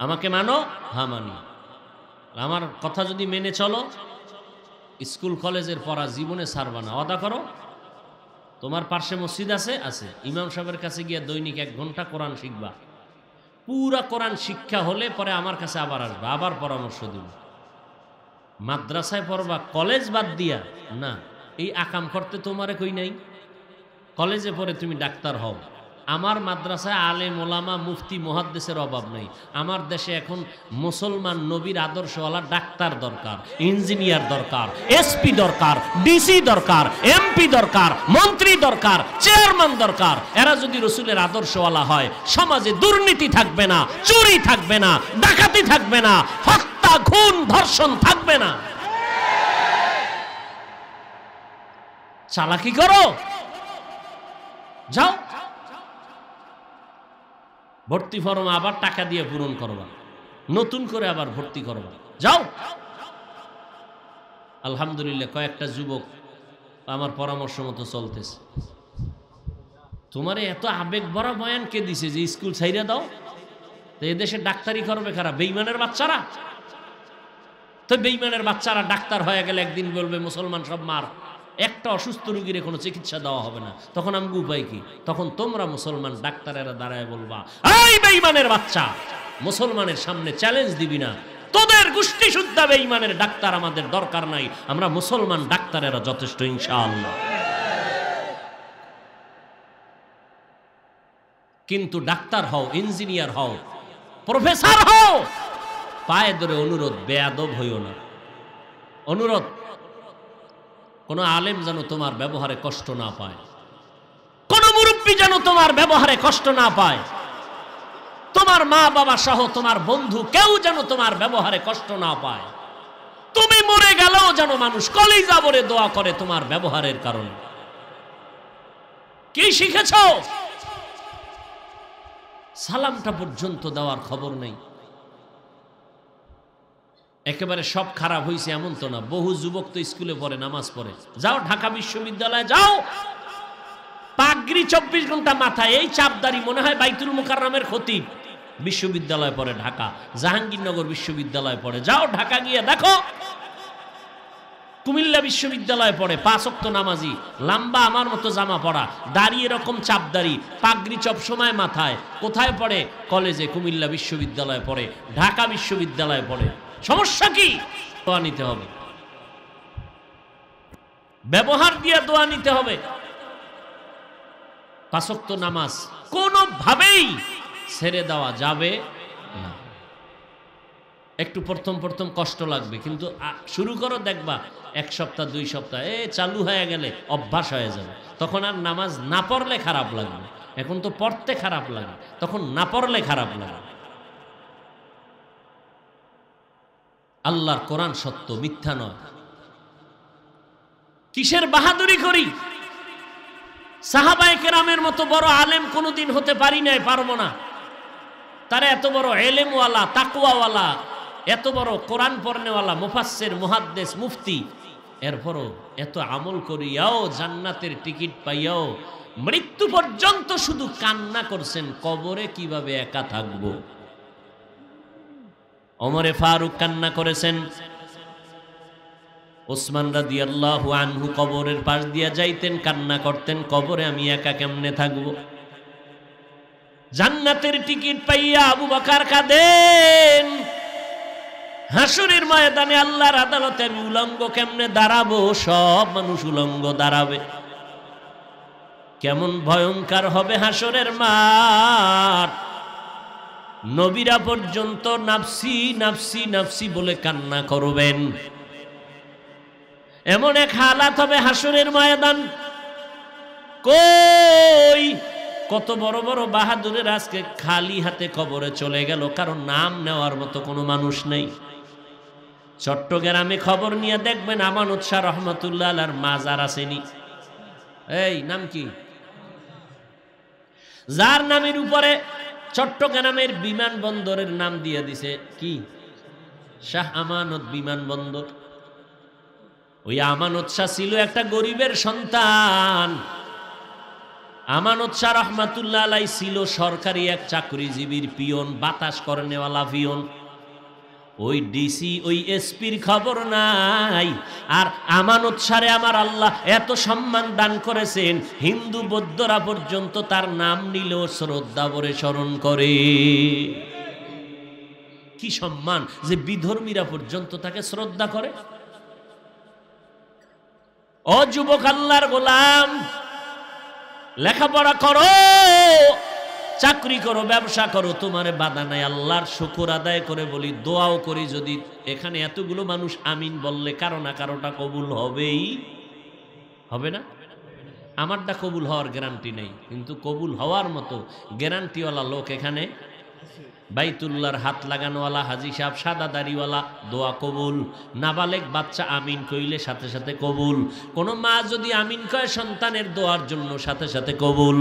আমাকে মানো? হ্যাঁ মানি। আমার কথা যদি মেনে চলো, স্কুল কলেজের পড়া জীবনে ছাড়বা না। ওয়াদা করো। তোমার পার্শ্বে মসজিদ আছে? আছে। ইমাম সাহেবের কাছে গিয়ে দৈনিক 1 ঘন্টা কোরআন শিখবা। পুরা কোরআন শিক্ষা হলে পরে আমার কাছে আবার আসবা, আবার পরামর্শ দিব। মাদ্রাসায় পড়বা কলেজ বাদ দিয়া না, এই আকাম করতে তোমারে কই নাই। কলেজে পড়ে তুমি ডাক্তার হও। আমার মাদ্রাসায় আলেম ওলামা মুফতি মুহাদ্দিসের অভাব নেই। আমার দেশে এখন মুসলমান নবীর আদর্শওয়ালা ডাক্তার দরকার, ইঞ্জিনিয়ার দরকার, এসপি দরকার, ডিসি দরকার, এমপি দরকার, মন্ত্রী দরকার, চেয়ারম্যান দরকার। এরা যদি রসুলের আদর্শওয়ালা হয়, সমাজে দুর্নীতি থাকবে না, চুরি থাকবে না, ডাকাতি থাকবে না, হত্যা খুন ধর্ষণ থাকবে না। চালাকি করো, যাও ভর্তি ফর্ম আবার টাকা দিয়ে পূরণ করবা, নতুন করে আবার ভর্তি করবা, যাও। আলহামদুলিল্লাহ কয়েকটা যুবক আমার পরামর্শ মতো চলতেছে। তোমারে এত আবেগ ভরা বয়ান কে দিছে যে স্কুল ছাইরা দাও? তো এদেশে ডাক্তারি করবে কারা? বেঈমানের বাচ্চারা। তো বেঈমানের বাচ্চারা ডাক্তার হয়ে গেলে একদিন বলবে মুসলমান সব মার, একটা অসুস্থ রোগীর কোনো চিকিৎসা দেওয়া হবে না। তখন আমি উপায় কি? তখন তোমরা মুসলমান ডাক্তারেরা দাঁড়ায় বলবা, এই বেঈমানের বাচ্চা, মুসলমানের সামনে চ্যালেঞ্জ দিবি না, তোদের গোষ্ঠী শুদ্ধা বেঈমানের ডাক্তার আমাদের দরকার নাই, আমরা মুসলমান ডাক্তারেরা যথেষ্ট ইনশাআল্লাহ। কিন্তু ডাক্তার হও, ইঞ্জিনিয়ার হও, প্রফেসর হও, পায়ে ধরে অনুরোধ, বেয়াদব হইও না। অনুরোধ, কোন আলেম যেন তোমার ব্যবহারে কষ্ট না পায়, কোন মুরব্বী যেন তোমার ব্যবহারে কষ্ট না পায়, তোমার মা বাবা সহ তোমার বন্ধু কেউ যেন তোমার ব্যবহারে কষ্ট না পায়। তুমি মরে গেলেও যেন মানুষ কলিজা ভরে দোয়া করে তোমার ব্যবহারের কারণে। কি শিখেছ? সালামটা পর্যন্ত দেওয়ার খবর নেই। একেবারে সব খারাপ হয়েছে এমন তো না। বহু যুবক তো স্কুলে পড়ে, নামাজ পড়ে। যাও ঢাকা বিশ্ববিদ্যালয়ে যাও, পাগড়ি 24 ঘন্টা মাথায়, এই চাপদারি, মনে হয় বাইতুল মুকাররমের খতিব, বিশ্ববিদ্যালয় পড়ে ঢাকা, জাহাঙ্গীরনগর বিশ্ববিদ্যালয় পড়ে। যাও ঢাকা গিয়ে দেখো, কুমিল্লা বিশ্ববিদ্যালয় পড়ে, 5 ওয়াক্ত নামাজি, লম্বা আমার মতো জামা পরা, দাড়ি এরকম চাপদারি, পাগড়ি সব সময় মাথায়। কোথায় পড়ে? কলেজে, কুমিল্লা বিশ্ববিদ্যালয় পড়ে, ঢাকা বিশ্ববিদ্যালয় পড়ে। সমস্যা কি? দোয়া নিতে হবে, ব্যবহার দিয়ে দোয়া নিতে হবে। 5 ওয়াক্ত নামাজ কোনোভাবেই ছেড়ে দেওয়া যাবে না। একটু প্রথম কষ্ট লাগবে, কিন্তু শুরু করো, দেখবা 1 সপ্তাহ 2 সপ্তাহ চালু হয়ে গেলে অভ্যাস হয়ে যাবে। তখন আর নামাজ না পড়লে খারাপ লাগবে। এখন তো পড়তে খারাপ লাগে, তখন না পড়লে খারাপ লাগে। আল্লাহর কোরআন সত্য, মিথ্যা নয়। কিসের বাহাদুরি করি? সাহাবায়ে কেরামের মতো বড় আলেম কোনোদিন হতে পারি নাই, পারবো না। তারা এত বড় এলেমওয়ালা, তাকওয়াওয়ালা, এত বড় কোরআন পড়নেওয়ালা, মুফাসসির, মুহাদ্দিস, মুফতি, এরপরও এত আমল করিয়াও, জান্নাতের টিকিট পাইয়াও মৃত্যু পর্যন্ত শুধু কান্না করছেন, কবরে কিভাবে একা থাকবো। ওমরে ফারুক কান্না করেছেন, ওসমান রাদিয়াল্লাহু আনহু কবরের পাশ দিয়া যাইতেন, কান্না করতেন, কবরে আমি একা কেমনে থাকবো। জান্নাতের টিকিট পাইয়া আবু বকর কাঁদেন, হাসরের ময়দানে আল্লাহর আদালতে আমি উলঙ্গ কেমনে দাঁড়াবো, সব মানুষ উলঙ্গ দাঁড়াবে, কেমন ভয়ঙ্কর হবে হাসরের মাঠ। নবীরা পর্যন্ত নাফসি নাফসি নাফসি বলে কান্না করবেন। এমন এক হালাত হবে হাসরের ময়দান, কই কত বড় বড় বাহাদুরের আজকে খালি হাতে কবরে চলে গেল, কারণ নাম নেওয়ার মতো কোনো মানুষ নেই। চট্টগ্রামে খবর নিয়ে দেখবেন আমানত শাহ রহমতুল্লাহ আলার মাজার আসেনি। এই নাম কি? যার নামের উপরে চট্টগ্রামের বিমানবন্দরের নাম দিয়ে দিছে কি? শাহ আমানত বিমানবন্দর। ওই আমানত শাহ ছিল একটা গরিবের সন্তান। আমানত শাহ রহমাতুল্লাহ আলাই ছিল সরকারি এক চাকরিজীবীর পিয়ন, বাতাস করেনেওয়ালা পিয়ন। ওই ডিসি ওই এসপির খবর নাই। আর আমানত শাহরে আমার আল্লাহ এত সম্মান দান করেছেন, হিন্দু বৌদ্ধরা পর্যন্ত তার নাম নিলেও শ্রদ্ধা ভরে স্মরণ করে। কি সম্মান যে বিধর্মীরা পর্যন্ত তাকে শ্রদ্ধা করে। ও যুবক আল্লাহর গোলাম, লেখাপড়া করো, চাকরি করো, ব্যবসা করো, তোমারে বাধা নাই। আল্লাহর শুকর আদায় করে বলি, দোয়াও করি, যদি এখানে এতগুলো মানুষ আমিন বললে কারো না কারোটা কবুল হবেই। হবে না? আমারটা কবুল হওয়ার গ্যারান্টি নেই, কিন্তু কবুল হওয়ার মতো গ্যারান্টিওয়ালা লোক এখানে। বাইতুল্লাহর হাত লাগানোওয়ালা হাজি সাহেব, সাদা দাড়িওয়ালা, দোয়া কবুল। নাবালেক বাচ্চা আমিন কইলে সাথে সাথে কবুল। কোন মা যদি আমিন কয় সন্তানের দোয়ার জন্য, সাথে সাথে কবুল।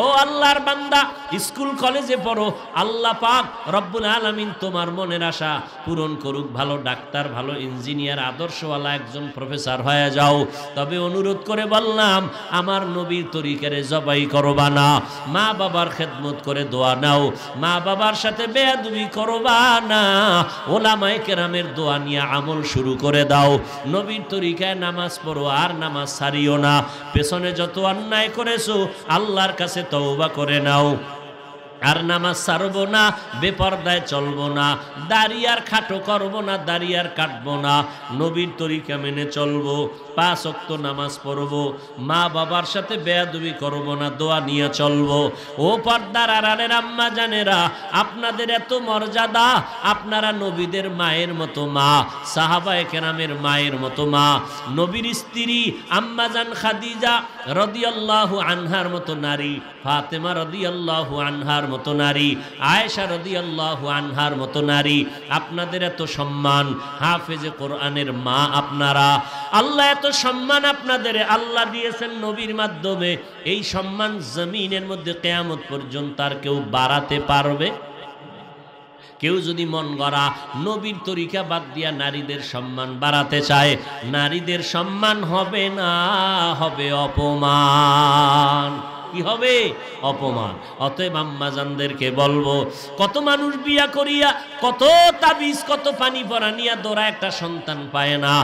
ও আল্লাহর বান্দা, স্কুল কলেজে পড়ো, আল্লাহ পাক রব্বুল আলামিন তোমার মনের আশা পূরণ করুক। ভালো ডাক্তার, ভালো ইঞ্জিনিয়ার, আদর্শওয়ালা একজন প্রফেসর হয়ে যাও। তবে অনুরোধ করে বললাম, আমার নবীর তরিকারে জবাই করবা না। মা বাবার খেদমত করে দোয়া নাও। মা বাবার সাথে বেয়াদবি করবা না। ওলামায়ে কেরামের দোয়া নিয়ে আমল শুরু করে দাও। নবীর তরিকায় নামাজ পড়ো, আর নামাজ ছাড়িও না। পেছনে যত অন্যায় করেছো আল্লাহর কাছে তওবা করে নাও। আর নামাজ ছাড়বো না, বেপরদায় চলবো না, দাড়ি আর খাটো করবো না, দাড়ি আর কাটবো না, নবীর তরিকা মেনে চলবো, 5 ওয়াক্ত নামাজ পড়বো, মা বাবার সাথে বেয়াদবি করবো না, দোয়া নিয়ে চলবো। ও পর্দার আড়ালের আম্মা জানেরা, আপনাদের এত মর্যাদা, আপনারা নবীদের মায়ের মতো মা, সাহাবায়ে কেরামের মায়ের মতো মা, নবীর স্ত্রী আম্মা জান খাদিজা রাদিয়াল্লাহু আনহার মতো নারী, ফাতেমা রাদিয়াল্লাহু আনহার মতো নারী, আয়েশা রাদিয়াল্লাহু আনহার মতো নারী, আপনাদের এত সম্মান। হাফেজে কোরআনের মা আপনারা, আল্লাহ এত সম্মান আপনাদের আল্লাহ দিয়েছেন নবীর মাধ্যমে। এই সম্মান জমিনের মধ্যে কিয়ামত পর্যন্ত আর কেউ বাড়াতে পারবে? কেউ যদি মন গড়া নবীর তরিকা বাদ দিয়া নারীদের সম্মান বাড়াতে চায়, নারীদের সম্মান হবে না, হবে অপমান। কি হবে? অপমান। অতএব আম্মাজানদেরকে বলবো, কত মানুষ বিয়া করিয়া, কত তাবিজ, কত পানি পরা নিয়া দৌড়া একটা সন্তান পায় না।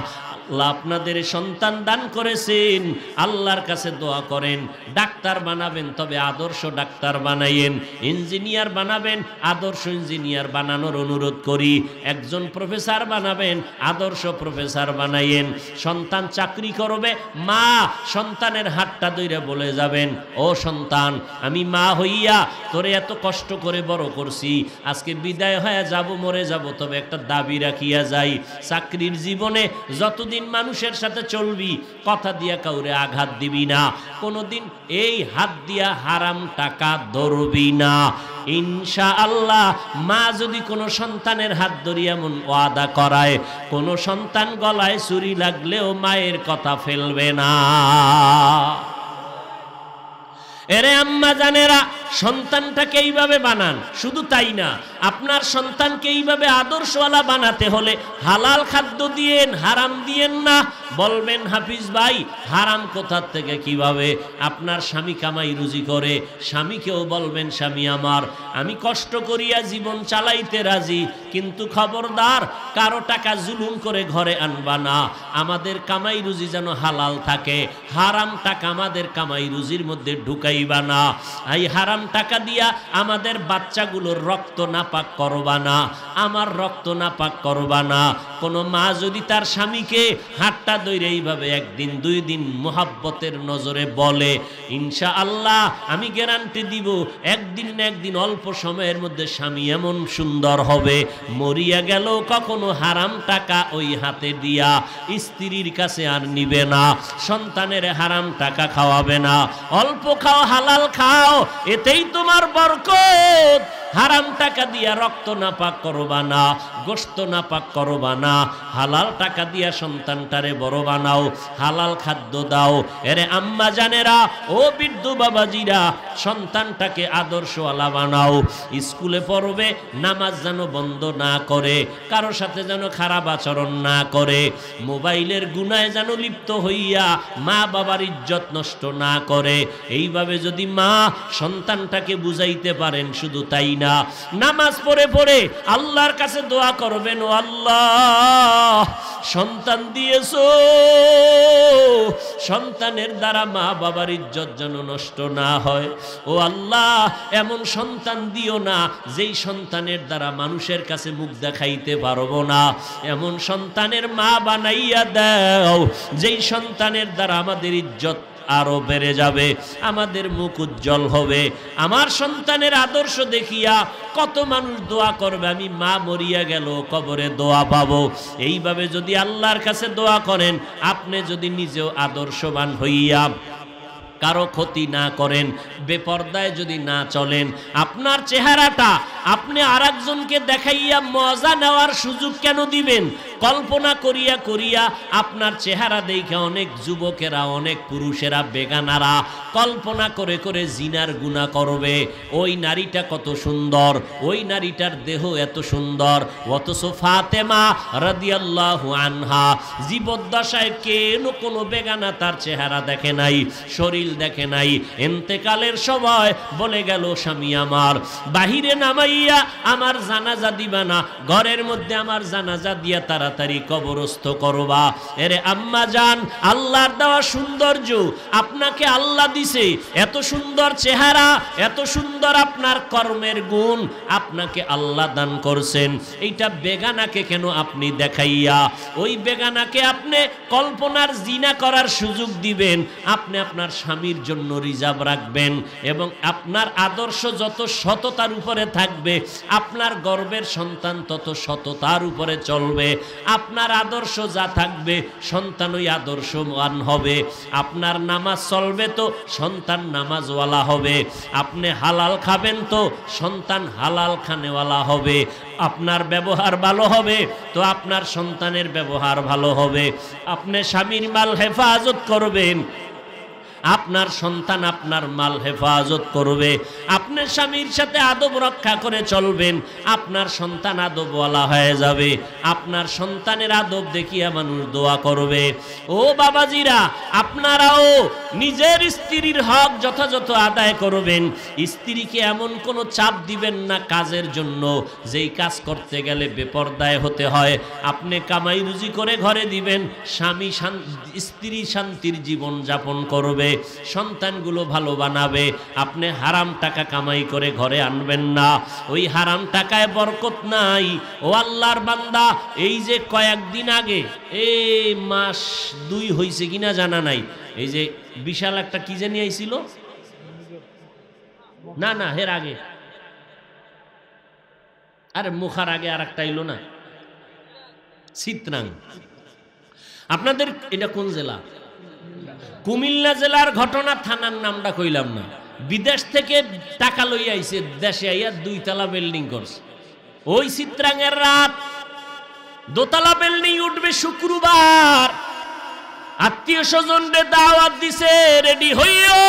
আল্লাহ আপনাদের সন্তান দান করেছেন, আল্লাহর কাছে দোয়া করেন। ডাক্তার বানাবেন, তবে আদর্শ ডাক্তার বানাইয়েন। ইঞ্জিনিয়ার বানাবেন, আদর্শ ইঞ্জিনিয়ার বানানোর অনুরোধ করি। একজন প্রফেসর বানাবেন, আদর্শ প্রফেসর বানাইয়েন। সন্তান চাকরি করবে, মা সন্তানের হাতটা ধরে বলে যাবেন, ও সন্তান, আমি মা হইয়া তোরে এত কষ্ট করে বড় করছি, আজকে বিদায় হয়ে যাব, মরে যাব, তবে একটা দাবি রাখিয়া যাই, চাকরির জীবনে যতদিন মানুষের সাথে চলবি, কথা দিয়া কাউরে আঘাত দিবি না, কোনোদিন এই হাত দিয়া হারাম টাকা ধরবি না। ইনশাআল্লাহ মা যদি কোনো সন্তানের হাত ধরিয়া এমন ওয়াদা করায়, কোনো সন্তান গলায় ছুরি লাগলেও মায়ের কথা ফেলবে না। এরে আম্মা জানেরা, সন্তানটাকে এইভাবে বানান। শুধু তাই না, আপনার সন্তানকে এইভাবে আদর্শওয়ালা বানাতে হলে হালাল খাদ্য দিয়েন, হারাম দিয়েন না। বলবেন হাফিজ ভাই, হারাম কোথার থেকে, কিভাবে? আপনার স্বামী কামাই রুজি করে, স্বামীকেও বলবেন, স্বামী আমার, আমি কষ্ট করিয়া জীবন চালাইতে রাজি, কিন্তু খবরদার কারো টাকা জুলুম করে ঘরে আনবা না। আমাদের কামাই রুজি যেন হালাল থাকে, হারাম টাকা আমাদের কামাই রুজির মধ্যে ঢুকাইবা না। এই হারাম হারাম টাকা দিয়া আমাদের বাচ্চাগুলোর রক্ত নাপাক করবা না, আমার রক্ত নাপাক করবা না। কোনো মা যদি তার স্বামীকে হাতটা ধরে এইভাবে একদিন 2 দিন মোহাব্বতের নজরে বলে, ইনশাআল্লাহ আমি গ্যারান্টি দিব একদিন না একদিন অল্প সময়ের মধ্যে স্বামী এমন সুন্দর হবে, মরিয়া গেল কখনো হারাম টাকা ওই হাতে দিয়া স্ত্রীর কাছে আর নিবে না, সন্তানের হারাম টাকা খাওয়াবে না। অল্প খাও, হালাল খাও, এতেই তোমার বরকত। হারাম টাকা দিয়া রক্ত নাপাক করবা না, গোশত নাপাক করবা না, হালাল টাকা দিয়া সন্তানটারে বড় বানাও, হালাল খাদ্য দাও। এরে আম্মা জানেরা, ও বৃদ্ধ বাবাজিরা, সন্তানটাকে আদর্শওয়ালা বানাও। স্কুলে পড়বে, নামাজ যেন বন্ধ না করে, কারো সাথে যেন খারাপ আচরণ না করে, মোবাইলের গুনায় যেন লিপ্ত হইয়া মা বাবার ইজ্জত নষ্ট না করে। এইভাবে যদি মা সন্তানটাকে বুঝাইতে পারেন, শুধু তাই না, নামাজ পড়ে পড়ে আল্লাহর কাছে দোয়া করবেন, ও আল্লাহ সন্তান দিয়েছো, সন্তানের দ্বারা মা বাবার ইজ্জত যেন নষ্ট না হয়। ও আল্লাহ এমন সন্তান দিও না যেই সন্তানের দ্বারা মানুষের কাছে মুখ দেখাইতে পারবো না, এমন সন্তানের মা বানাইয়া দাও যেই সন্তানের দ্বারা আমাদের ইজ্জত আরো বেড়ে যাবে, আমাদের মুখ উজ্জ্বল হবে। আমার সন্তানের আদর্শ দেখিয়া কত মানুষ দোয়া করবে, আমি মা মরিয়া গেল কবরে দোয়া পাবো। এইভাবে যদি আল্লাহর কাছে দোয়া করেন, আপনি যদি নিজেও আদর্শবান হইয়া কারো ক্ষতি না করেন, বেপরদায় যদি না চলেন, আপনার চেহারাটা আপনি আরেকজনকে দেখাইয়া মজা নেওয়ার সুযোগ কেন দিবেন? কল্পনা করিয়া করিয়া আপনার চেহারা দেখে অনেক যুবকেরা, অনেক পুরুষেরা, বেগানারা কল্পনা করে করে জিনার গুনাহ করবে। ওই নারীটা কত সুন্দর, ওই নারীটার দেহ এত সুন্দর, অথচ ফাতেমা রাদিয়াল্লাহু আনহা জীবদ্দশায় কেন কোনো বেগানা তার চেহারা দেখে নাই, শরীর দেখে নাই। ইন্তেকালের সময় বলে গেল, স্বামী আমার বাহিরে নামাইয়া আমার জানাজা দিবা না, ঘরের মধ্যে আমার জানাজা দিয়া তাড়াতাড়ি কবরস্থ করবা। এরে আম্মা জান, আল্লাহর দেওয়া সৌন্দর্য আপনাকে আল্লাহ দিছে, এত সুন্দর চেহারা, এত সুন্দর আপনার কর্মের গুণ আপনাকে আল্লাহ দান করছেন। এইটা বেগানাকে কেন আপনি দেখাইয়া ওই বেগানাকে আপনি কল্পনার জিনা করার সুযোগ দিবেন? আপনি আপনার স্বামীর জন্য রিজার্ভ রাখবেন এবং আপনার আদর্শ যত সততার উপরে থাকবে, আপনার গর্বের সন্তান তত সততার উপরে চলবে। আপনার আদর্শ যা থাকবে, সন্তান ওই আদর্শবান হবে। আপনার নামাজ চলবে তো সন্তান নামাজওয়ালা হবে। আপনি হালাল খাবেন তো সন্তান হালাল খানেওয়ালা হবে। আপনার ব্যবহার ভালো হবে তো আপনার সন্তানের ব্যবহার ভালো হবে। আপনি স্বামীর মাল হেফাজত করবেন, আপনার সন্তান আপনার মাল হেফাজত করবে। আপনি স্বামীর সাথে আদব রক্ষা করে চলবেন, আপনার সন্তান আদবওয়ালা হয়ে যাবে। আপনার সন্তানের আদব দেখিয়া মানুষ দোয়া করবে। ও বাবাজিরা, আপনারাও নিজের স্ত্রীর হক যথাযথ আদায় করবেন। স্ত্রীকে এমন কোনো চাপ দিবেন না কাজের জন্য, যেই কাজ করতে গেলে বেপরদায় হতে হয়। আপনি কামাই রুজি করে ঘরে দিবেন, স্বামী স্ত্রী শান্তির জীবন যাপন করবে, সন্তানগুলো ভালো বানাবে। আপনি হারাম টাকা কামাই করে ঘরে আনবেন না, ওই হারাম টাকায় বরকত নাই। ও আল্লাহর বান্দা, এই যে কয়েকদিন আগে, এই মাস 2 হইছে কিনা জানা নাই, এই যে বিশাল একটা কি জানি আইছিল, না না এর আগে, আরে মুখার আগে আর একটা আইলো না, চিত্রাং। আপনাদের এটা কোন জেলা? কুমিল্লা জেলার ঘটনা। থানার নামটা কইলাম না। বিদেশ থেকে টাকা লই আইছে, দেশে আইয়া 2 তলা বিল্ডিং করছে। ওই চিত্রাঙ্গের রাত, দোতলা বিল্ডিং উঠবে শুক্রবার, আত্মীয় স্বজনরে দাওয়াত দিছে, রেডি হইও।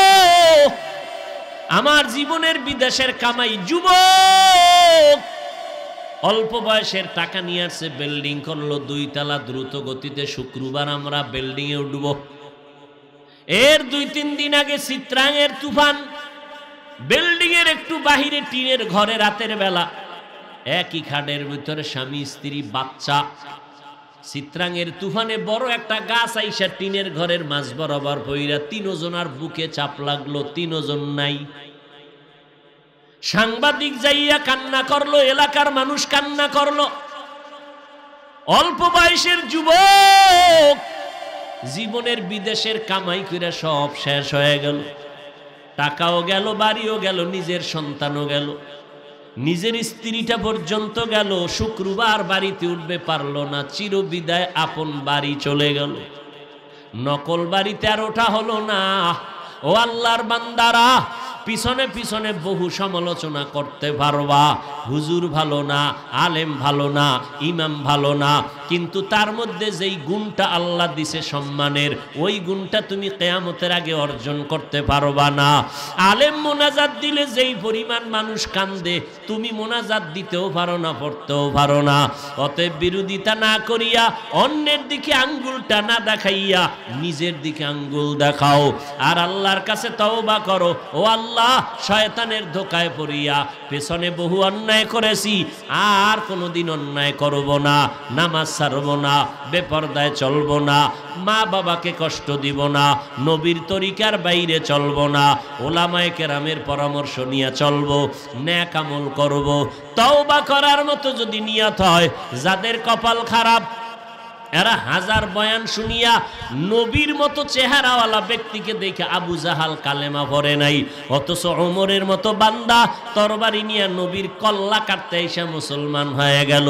আমার জীবনের বিদেশের কামাই, যুবক অল্প বয়সের টাকা নিয়ে আসছে, বিল্ডিং করলো 2 তলা, দ্রুত গতিতে শুক্রবার আমরা বিল্ডিং এ উঠবো। এর 2-3 দিন আগে চিত্রাঙ্গের তুফান, বিল্ডিং এর একটু বাহিরে টিনের ঘরে রাতের বেলা একই খাটের ভিতরে স্বামী স্ত্রী বাচ্চা। চিত্রাঙ্গের তুফানে বড় একটা গাছ আইসা টিনের ঘরের মাঝ বরাবর পইরা 3 জনার বুকে চাপ লাগলো, 3 জন নাই। সাংবাদিক যাইয়া কান্না করলো, এলাকার মানুষ কান্না করলো। অল্প বয়সের যুবক, জীবনের বিদেশের কামাই করে সব শেষ হয়ে গেল, টাকাও গেল, বাড়িও গেল, নিজের সন্তানও গেল, নিজের স্ত্রীটা পর্যন্ত গেল। শুক্রবার বাড়িতে উঠবে পারলো না, চিরবিদায় আপন বাড়ি চলে গেল। নকল বাড়িতে আর ওঠা হলো না। ও আল্লাহর বান্দারা, পিছনে পিছনে বহু সমালোচনা করতে পারবা, হুজুর ভালো না, আলেম ভালো না, ইমাম ভালো না, কিন্তু তার মধ্যে যেই গুণটা আল্লাহ দিছে সম্মানের, ওই গুণটা তুমি কিয়ামতের আগে অর্জন করতে পারবা না। আলেম মোনাজাত দিলে যেই পরিমাণ মানুষ কান্দে, তুমি মোনাজাত দিতেও পারো না, পড়তেও পারো না। অতএব বিরোধিতা না করিয়া, অন্যের দিকে আঙ্গুলটা না দেখাইয়া নিজের দিকে আঙ্গুল দেখাও আর আল্লাহর কাছে তওবা করো। ও আল্লাহ, শয়তানের ধোকায় পড়িয়া পেছনে বহু অন্যায় করেছি, আর কোনোদিন অন্যায় করব না, নামাজ ছাড়ব না, বেপরদায় চলব না, মা বাবাকে কষ্ট দিব না, নবীর তরিকার বাইরে চলব না, ওলামায়ে কেরামের পরামর্শ নিয়ে চলব, নেক আমল করব। তওবা করার মতো যদি নিয়ত হয়, যাদের কপাল খারাপ এরা হাজার বয়ান শুনিয়া নবীর মতো চেহারাওয়ালা ব্যক্তিকে দেখে আবু জাহাল কালেমা পড়ে নাই, অথচ ওমরের মতো বান্দা তরবারি নিয়ে নবীর কল্লা কাটতে এসে মুসলমান হয়ে গেল।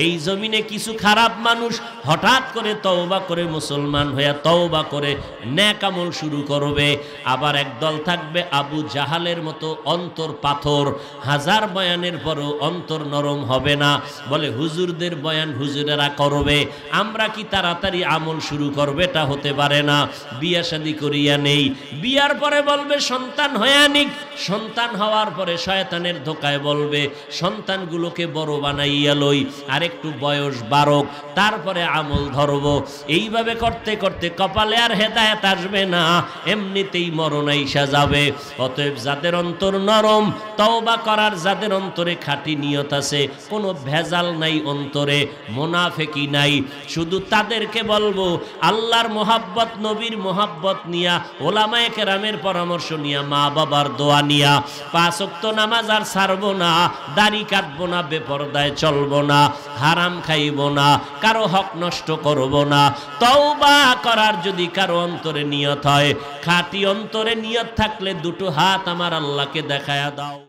এই জমিনে কিছু খারাপ মানুষ হঠাৎ করে তওবা করে মুসলমান হয়ে তওবা করে নেক আমল শুরু করবে। আবার একদল থাকবে আবু জাহালের মতো অন্তর পাথর, হাজার বয়ানের পরও অন্তর নরম হবে না, বলে হুজুরদের বয়ান হুজুরেরা করবে, আমরা কি তাড়াতাড়ি আমল শুরু করবে? এটা হতে পারে না। বিয়া শাদী করিয়া নেই, বিয়ার পরে বলবে সন্তান হইয়া নিক, সন্তান হওয়ার পরে শয়তানের ধোকায় বলবে সন্তানগুলোকে বড় বানাইয়া লই, আর একটু বয়স বাড়ক, তারপরে আমল ধরব। এইভাবে করতে করতে কপালে আর হেদায়েত আসবে না, এমনিতেই মরণ আইসা যাবে। অতএব যাদের অন্তর নরম, তওবা করার যাদের অন্তরে খাঁটি নিয়ত আছে, কোনো ভেজাল নাই অন্তরে, মুনাফিকি নাই, শুধু তাদেরকে বলবো আল্লাহর মোহাব্বত, নবীর মোহাব্বত নিয়া, ওলামায়ে কেরামের পরামর্শ নিয়া, মা বাবার দোয়া নিয়া 5 ওয়াক্ত নামাজ আর ছাড়বো না, দাড়ি কাটবো না, বেপরদায় চলবো না, হারাম খাইবো না, কারো হক নষ্ট করবো না। তওবা করার যদি কারো অন্তরে নিয়ত হয়, খাঁটি অন্তরে নিয়ত থাকলে দুটো হাত আমার আল্লাহকে দেখায়া দাও।